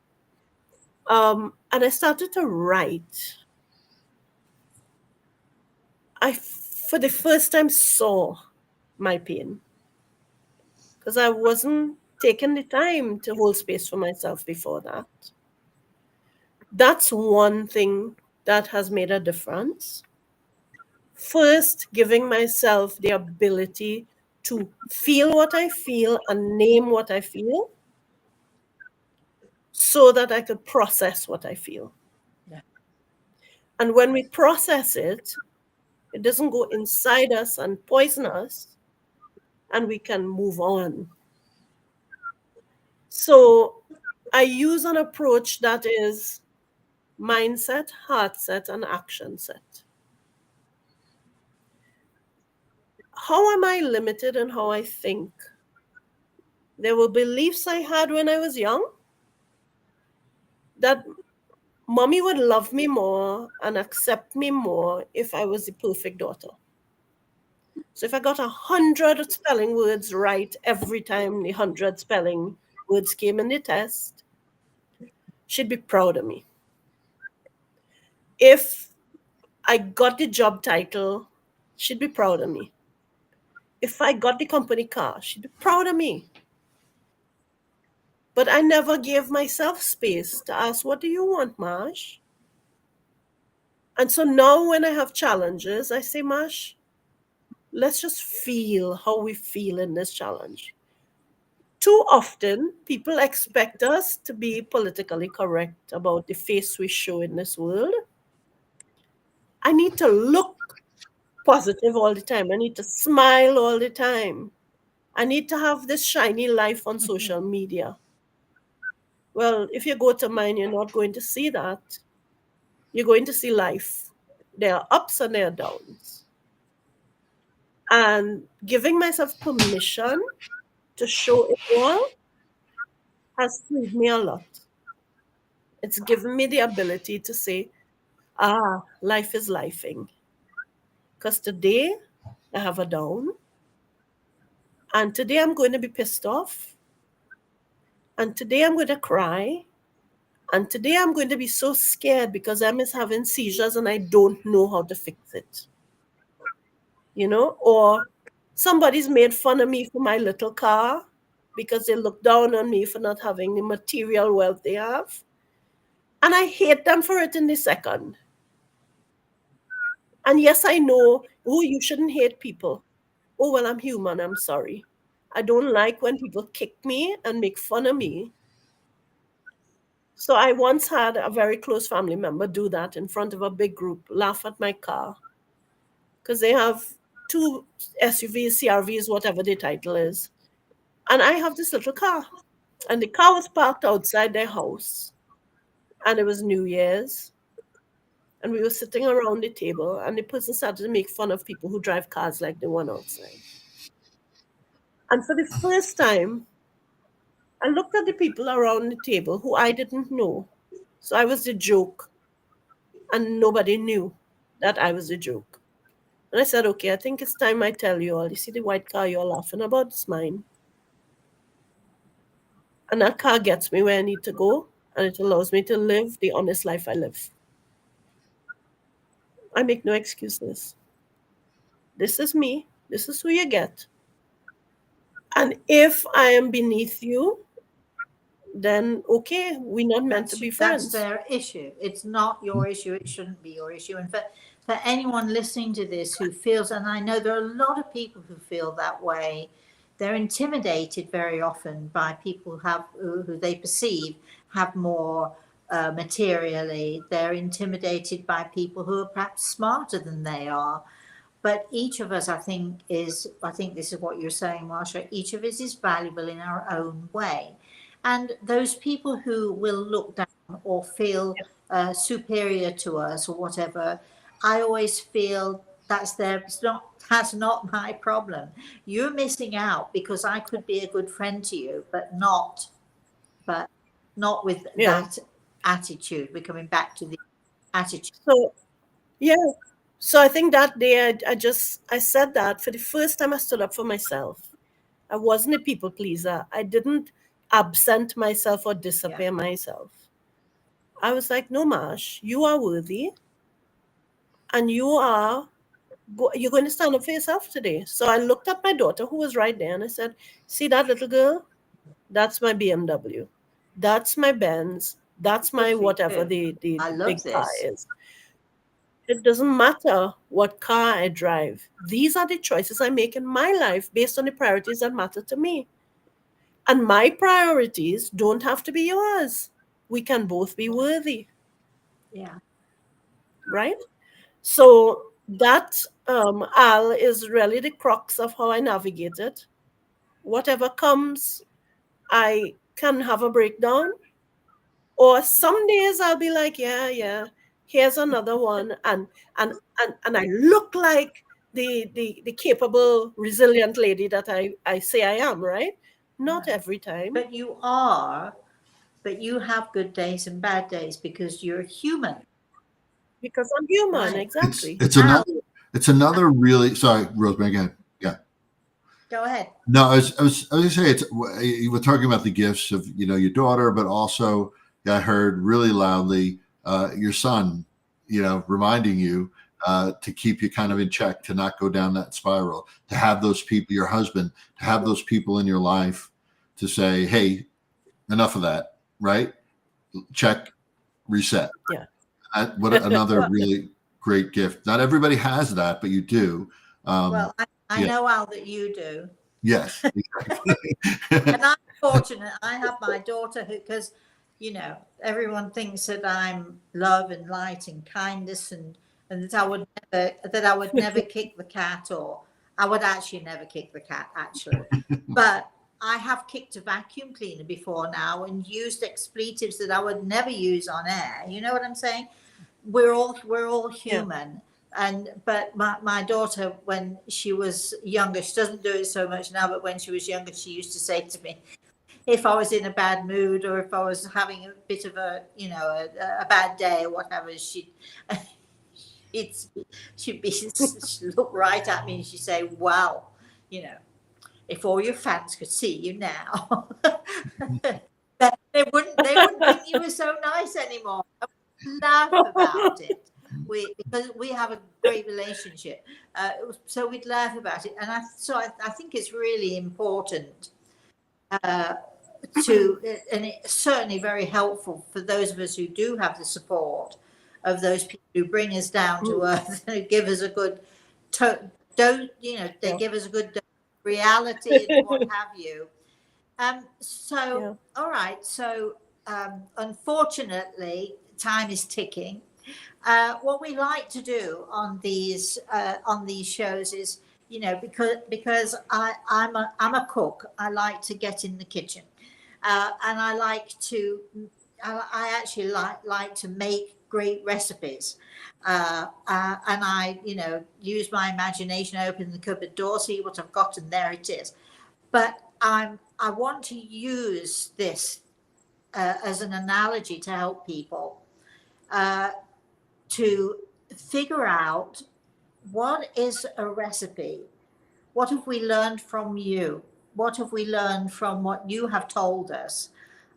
And I started to write. I, for the first time, saw my pain because I wasn't taking the time to hold space for myself before that. That's one thing that has made a difference. First, giving myself the ability to feel what I feel and name what I feel so that I could process what I feel. Yeah. And when we process it, it doesn't go inside us and poison us, and we can move on. So I use an approach that is mindset, heart set, and action set. How am I limited in how I think? There were beliefs I had when I was young that mommy would love me more and accept me more if I was the perfect daughter. So if I got 100 spelling words right every time the 100 spelling words came in the test, she'd be proud of me. If I got the job title, she'd be proud of me. If I got the company car, she'd be proud of me. But I never gave myself space to ask, what do you want, Marsh? And so now when I have challenges, I say, Marsh, let's just feel how we feel in this challenge. Too often, people expect us to be politically correct about the face we show in this world. I need to look positive all the time. I need to smile all the time. I need to have this shiny life on social media. Well, if you go to mine, you're not going to see that. You're going to see life. There are ups and there are downs. And giving myself permission to show it all has freed me a lot. It's given me the ability to say, life is lifing. Because today I have a down, and today I'm going to be pissed off, and today I'm going to cry, and today I'm going to be so scared because I'm having seizures and I don't know how to fix it. Or somebody's made fun of me for my little car because they look down on me for not having the material wealth they have. And I hate them for it in the second. And yes, I know, you shouldn't hate people. oh, well, I'm human, I'm sorry. I don't like when people kick me and make fun of me. So I once had a very close family member do that in front of a big group, laugh at my car, because they have two SUVs, CRVs, whatever the title is. And I have this little car. And the car was parked outside their house. And it was New Year's. And we were sitting around the table, and the person started to make fun of people who drive cars like the one outside. And for the first time, I looked at the people around the table who I didn't know. So I was the joke, and nobody knew that I was the joke. And I said, okay, I think it's time I tell you all. You see the white car you're laughing about? It's mine. And that car gets me where I need to go, and it allows me to live the honest life I live. I make no excuses. This is me. This is who you get. And if I am beneath you, then okay, we're not meant to be friends. That's their issue. It's not your issue. It shouldn't be your issue. And for anyone listening to this who feels, and I know there are a lot of people who feel that way, they're intimidated very often by people who they perceive have more materially. They're intimidated by people who are perhaps smarter than they are. But each of us, I think this is what you're saying, Marcia, each of us is valuable in our own way. And those people who will look down or feel superior to us or whatever, I always feel that's not my problem. You're missing out because I could be a good friend to you, but not with that attitude. We're coming back to the attitude. So, yeah. So I think that day I said that for the first time I stood up for myself. I wasn't a people pleaser. I didn't absent myself or disappear myself. I was like, no, Marsh, you are worthy, and you're going to stand up for yourself today. So I looked at my daughter who was right there, and I said, see that little girl? That's my BMW. That's my Benz. That's my whatever the big car is. It doesn't matter what car I drive. These are the choices I make in my life based on the priorities that matter to me. And my priorities don't have to be yours. We can both be worthy. Yeah. Right? So that, Al, is really the crux of how I navigate it. Whatever comes, I can have a breakdown. Or some days I'll be like, yeah, here's another one. And I look like the capable, resilient lady that I say I am, right? Not every time. But you are, but you have good days and bad days because you're human. Because I'm human, right. Exactly. It's another really, sorry, Rosemary, again. Yeah. Go ahead. No, I was going to say, you were talking about the gifts of, your daughter, but also I heard really loudly your son, reminding you to keep you kind of in check, to not go down that spiral, to have those people, your husband, to have those people in your life to say, hey, enough of that, right? Check, reset. Yeah. What another really great gift. Not everybody has that, but you do. Well, I know, Al, that you do. Yes. Exactly. And I'm fortunate. I have my daughter because, everyone thinks that I'm love and light and kindness and that I would never kick the cat, or I would actually never kick the cat, actually. But I have kicked a vacuum cleaner before now and used expletives that I would never use on air. You know what I'm saying? We're all human. Yeah. But my daughter, when she was younger, she doesn't do it so much now, but when she was younger, she used to say to me, if I was in a bad mood or if I was having a bit of a bad day or whatever, she'd look right at me and she'd say, wow, if all your fans could see you now, they wouldn't think you were so nice anymore. I would laugh about it. Because we have a great relationship, so we'd laugh about it, and I think it's really important and it's certainly very helpful for those of us who do have the support of those people who bring us down to earth and give us a good don't, you know, they Yeah. give us a good reality and what have you. So, Yeah. all right. So, unfortunately, time is ticking. What we like to do on these shows is, you know, because I'm a cook. I like to get in the kitchen, and I like to. I actually like to make great recipes, and I, you know, use my imagination, open the cupboard door, see what I've got, and there it is. But I want to use this as an analogy to help people to figure out what is a recipe. What have we learned from you? What have we learned from what you have told us?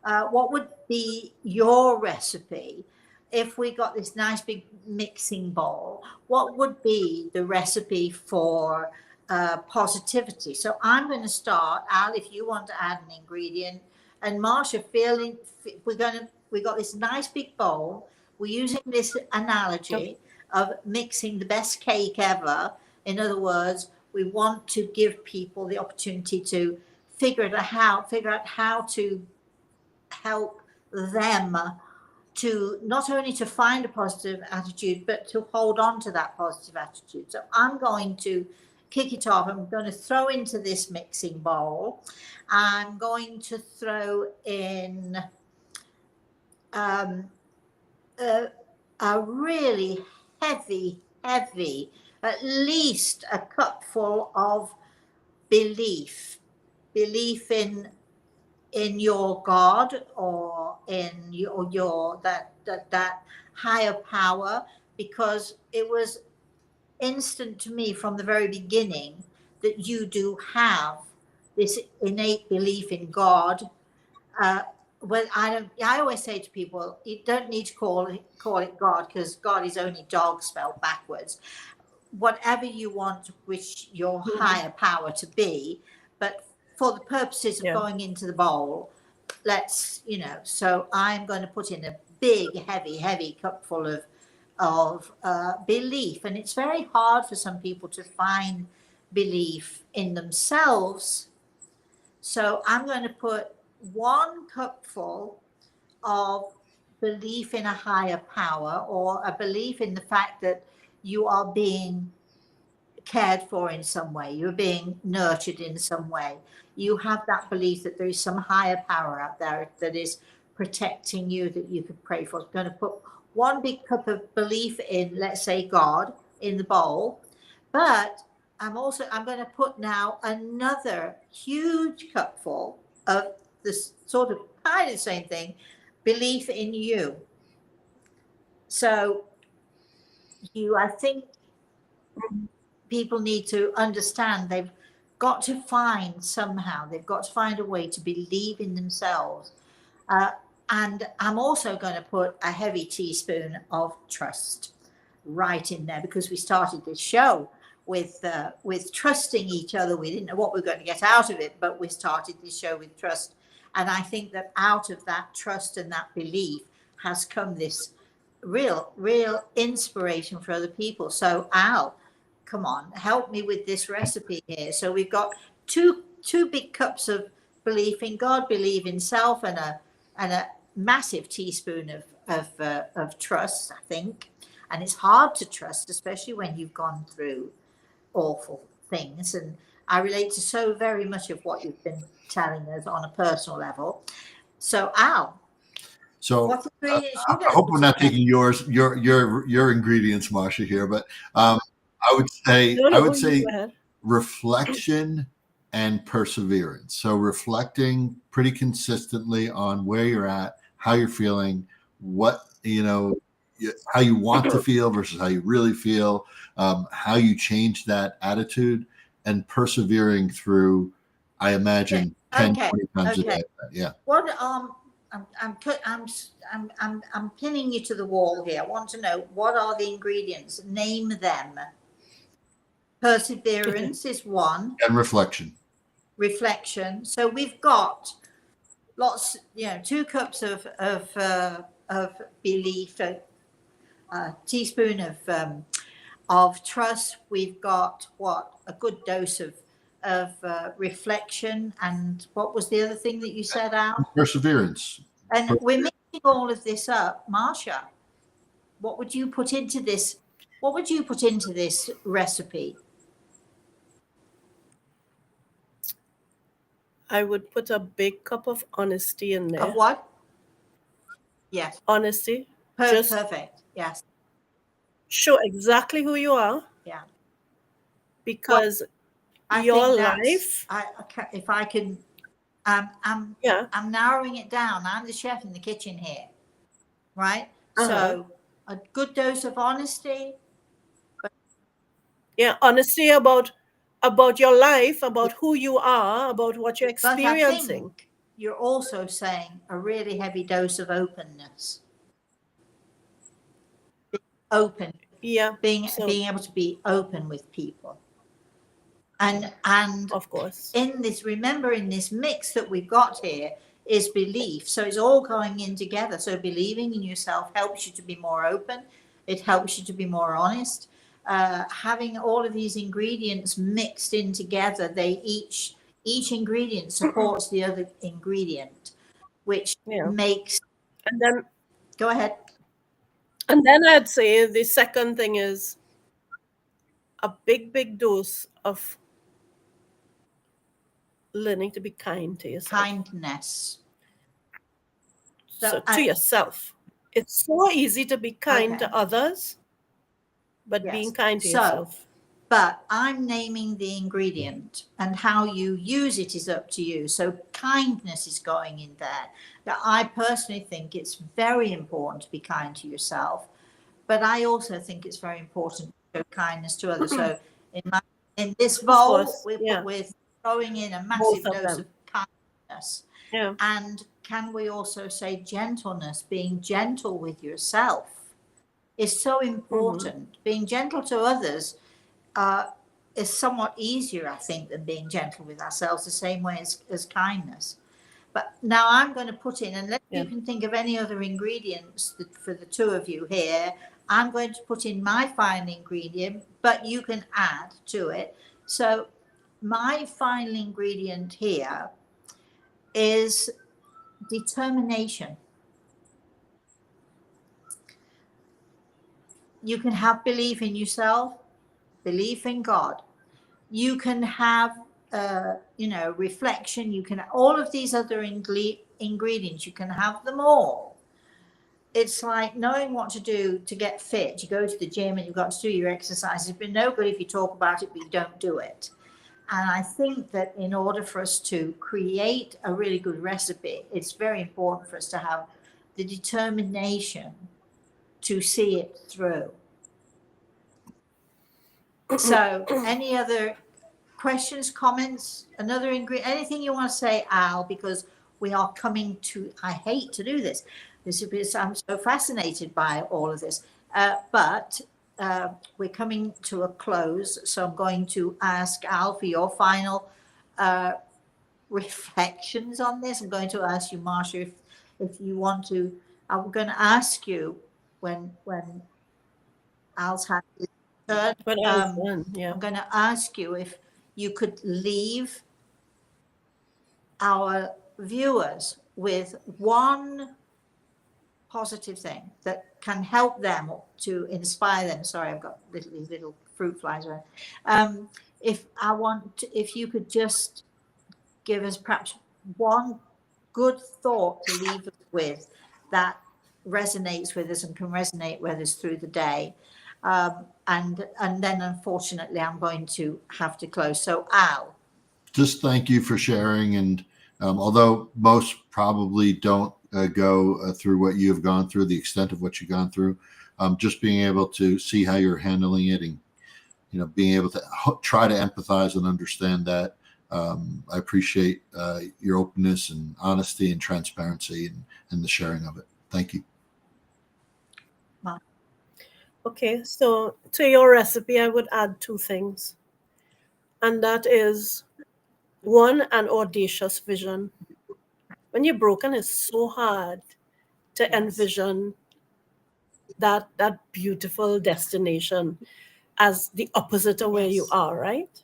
What would be your recipe if we got this nice big mixing bowl? What would be the recipe for positivity? So I'm going to start, Al, if you want to add an ingredient, and Marcia, we got this nice big bowl. We're using this analogy of mixing the best cake ever. In other words, we want to give people the opportunity to figure out how to help them to not only to find a positive attitude, but to hold on to that positive attitude. So I'm going to kick it off. I'm going to throw into this mixing bowl. I'm going to throw in a really heavy, at least a cupful of belief in your God or in your that higher power, because it was instant to me from the very beginning that you do have this innate belief in God. Well, I always say to people, you don't need to call it God, because God is only dog spelled backwards. Whatever you want, which your higher power to be, but for the purposes of going into the bowl, let's, you know. So I'm going to put in a big, heavy cupful of belief, and it's very hard for some people to find belief in themselves. So I'm going to put 1 cupful of belief in a higher power, or a belief in the fact that you are being cared for in some way, you're being nurtured in some way. You have that belief that there is some higher power out there that is protecting you, that you could pray for. I'm going to put 1 big cup of belief in, let's say, God in the bowl, but I'm going to put now another huge cupful of this sort of kind of the same thing, belief in you. So I think people need to understand they've got to find a way to believe in themselves. And I'm also going to put a heavy teaspoon of trust right in there, because we started this show with trusting each other. We didn't know what we were going to get out of it, but we started this show with trust. And I think that out of that trust and that belief has come this real inspiration for other people. So Al, come on, help me with this recipe here. So we've got two big cups of belief in God, believe in self, and a massive teaspoon of trust, I think. And it's hard to trust, especially when you've gone through awful things. And I relate to so very much of what you've been telling us on a personal level. So Al, so what ingredients I hope we're not taking your ingredients, Marcia, here, but I would say reflection and perseverance. So reflecting pretty consistently on where you're at, how you're feeling, what, you know, how you want to feel versus how you really feel, how you change that attitude, and persevering through, I imagine, 10, 20 times a day. Yeah. What I'm pinning you to the wall here. I want to know, what are the ingredients? Name them. Perseverance is 1. And reflection. So we've got lots, 2 cups of belief, a teaspoon of of trust. We've got a good dose of reflection, and what was the other thing that you said, Al? Perseverance. And we're mixing all of this up. Marcia, what would you put into this? What would you put into this recipe? I would put a big cup of honesty in there. Of what? Yes. Honesty. Just Perfect. Yes. show exactly who you are. Yeah. Because I your think life. if I can, I'm narrowing it down. I'm the chef in the kitchen here, right? So a good dose of honesty. Yeah, honesty about your life, about who you are, about what you're experiencing. But I think you're also saying a really heavy dose of openness. Open. Yeah. Being able to be open with people. And of course, in this mix that we've got here is belief. So it's all going in together. So believing in yourself helps you to be more open. It helps you to be more honest. Having all of these ingredients mixed in together, they each ingredient supports the other ingredient, which makes. And then go ahead. And then I'd say the second thing is a big dose of learning to be kind to yourself. Kindness. So to yourself. It's so easy to be kind to others, but being kind to yourself. But I'm naming the ingredient, and how you use it is up to you. So kindness is going in there. Now, I personally think it's very important to be kind to yourself, but I also think it's very important to show kindness to others. So in this bowl, we're throwing in a massive dose of kindness. Yeah. And can we also say gentleness? Being gentle with yourself is so important. Being gentle to others is somewhat easier, I think, than being gentle with ourselves, the same way as kindness. But now I'm going to put in, unless you can think of any other ingredients for the two of you here, I'm going to put in my final ingredient, but you can add to it. So my final ingredient here is determination. You can have belief in yourself, belief in God. You can have, reflection. You can, all of these other ingredients, you can have them all. It's like knowing what to do to get fit. You go to the gym and you've got to do your exercises, but no good if you talk about it, but you don't do it. And I think that in order for us to create a really good recipe, it's very important for us to have the determination to see it through. So any other questions, comments, another ingredient, anything you want to say, Al, because we are coming to, I hate to do this. I'm so fascinated by all of this, but we're coming to a close. So I'm going to ask Al for your final reflections on this. I'm going to ask you, Marcia, if you want to, I'm going to ask you when Al's had his turn. I'm going to ask you if you could leave our viewers with one positive thing that can help them, to inspire them. Sorry, I've got these little fruit flies around. If you could just give us perhaps one good thought to leave us with that resonates with us and can resonate with us through the day. And then unfortunately I'm going to have to close. So Al. Just thank you for sharing. And although most probably don't go through what you have gone through, the extent of what you've gone through, just being able to see how you're handling it, and being able to try to empathize and understand that. I appreciate your openness and honesty and transparency and the sharing of it. Thank you. Okay, so to your recipe, I would add two things. And that is, one, an audacious vision. When you're broken, it's so hard to envision that beautiful destination. as the opposite of where you Yes. are, right?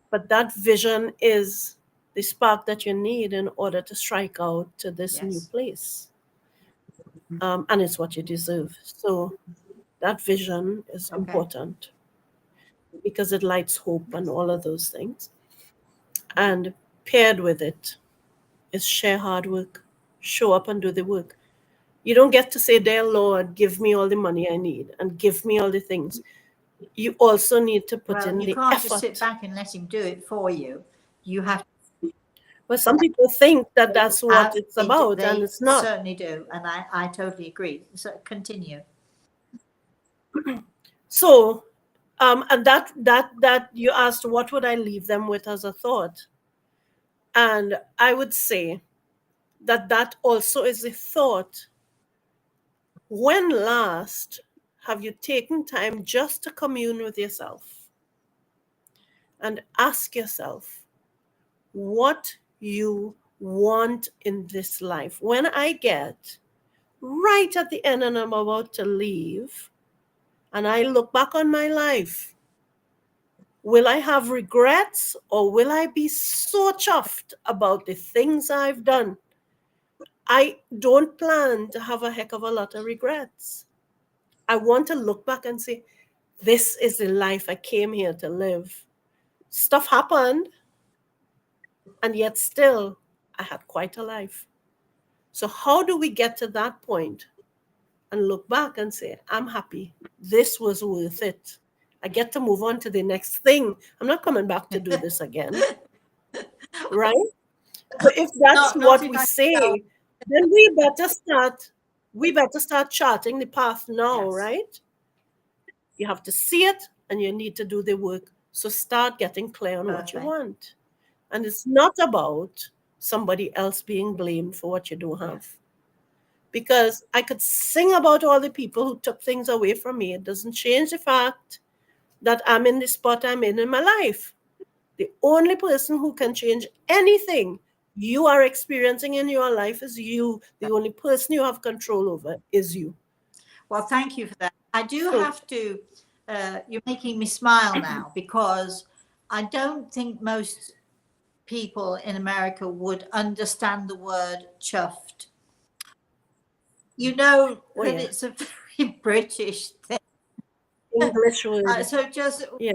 But that vision is the spark that you need in order to strike out to this new Yes. place. And it's what you deserve. So that vision is Okay. important because it lights hope and all of those things. And paired with it is share hard work, show up and do the work. You don't get to say, dear Lord, give me all the money I need and give me all the things. You also need to put Well, in you the can't just sit effort. back and let him do it for you. You have But some people think that that's what have, it's about, and they it's not. certainly do. And I totally agree. So continue. So, and that you asked, what would I leave them with as a thought? And I would say that that also is a thought. When last have you taken time just to commune with yourself and ask yourself what you want in this life? When I get right at the end and I'm about to leave, and I look back on my life, will I have regrets or will I be so chuffed about the things I've done? I don't plan to have a heck of a lot of regrets. I want to look back and say, this is the life I came here to live. Stuff happened, and yet still, I had quite a life. So, how do we get to that point and look back and say, I'm happy. This was worth it. I get to move on to the next thing. I'm not coming back to do this again. Right? So if that's Not what if we I tell. say, then we better start charting the path now, Yes. right? You have to see it and you need to do the work. So start getting clear on what you Perfect. want. And it's not about somebody else being blamed for what you don't Yeah. have. Because I could sing about all the people who took things away from me. It doesn't change the fact that I'm in the spot I'm in my life. The only person who can change anything you are experiencing in your life is you. The only person you have control over is you. Well, thank you for that. I do So, have to, you're making me smile now because I don't think most people in America would understand the word chuffed. You know oh that yeah, it's a very British thing. English word. So just, Yeah.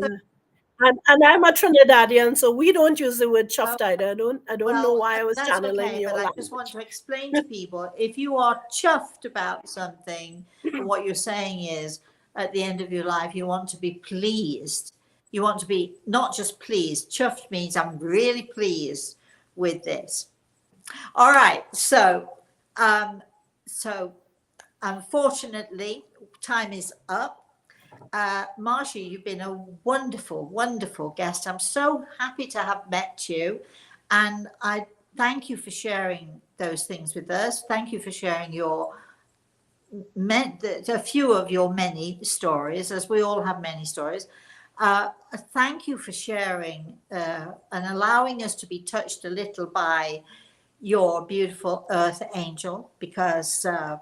And I'm a Trinidadian, so we don't use the word oh, chuffed either. I don't know well, why I was that's channeling okay, but your I just want language. to explain to people if you are chuffed about something, what you're saying is at the end of your life, you want to be pleased. You want to be not just pleased. Chuffed means I'm really pleased with this. All right. Um, so unfortunately, time is up. Marcia, you've been a wonderful, wonderful guest. I'm so happy to have met you. And I thank you for sharing those things with us. Thank you for sharing a few of your many stories, as we all have many stories. Thank you for sharing and allowing us to be touched a little by your beautiful earth angel because I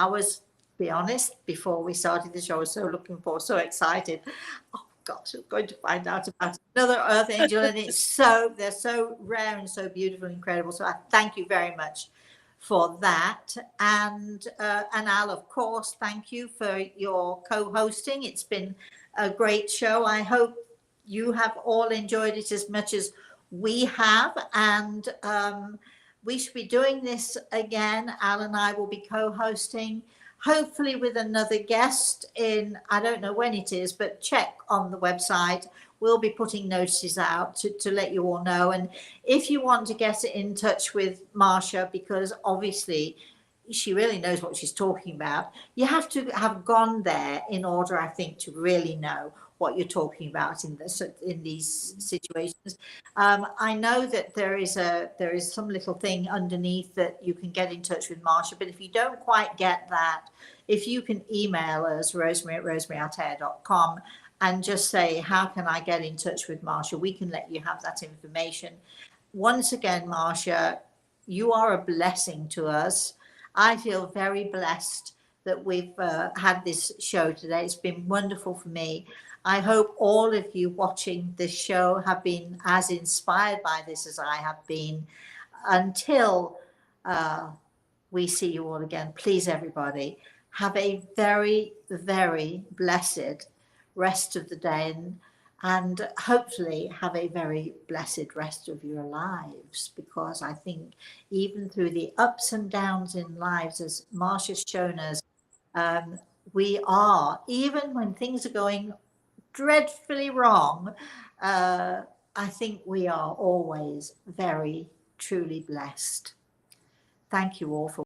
was, be honest, before we started the show, I was so looking forward, so excited. Oh gosh, I'm going to find out about another earth angel, and they're so rare and so beautiful and incredible. So I thank you very much for that. And Al, of course, thank you for your co-hosting. It's been a great show. I hope you have all enjoyed it as much as we have. And we should be doing this again. Al and I will be co-hosting, hopefully with another guest in, I don't know when it is, but check on the website. We'll be putting notices out to let you all know. And if you want to get in touch with Marcia, because obviously she really knows what she's talking about, you have to have gone there in order, I think, to really know what you're talking about in these situations. I know that there is some little thing underneath that you can get in touch with Marcia, but if you don't quite get that, if you can email us, rosemary@rosemaryatea.com, and just say, how can I get in touch with Marcia? We can let you have that information. Once again, Marcia, you are a blessing to us. I feel very blessed that we've had this show today. It's been wonderful for me. I hope all of you watching this show have been as inspired by this as I have been. Until we see you all again, please, everybody, have a very, very blessed rest of the day, and hopefully have a very blessed rest of your lives, because I think even through the ups and downs in lives, as Marcia's shown us, we are, even when things are going dreadfully wrong, I think we are always very truly blessed. Thank you all for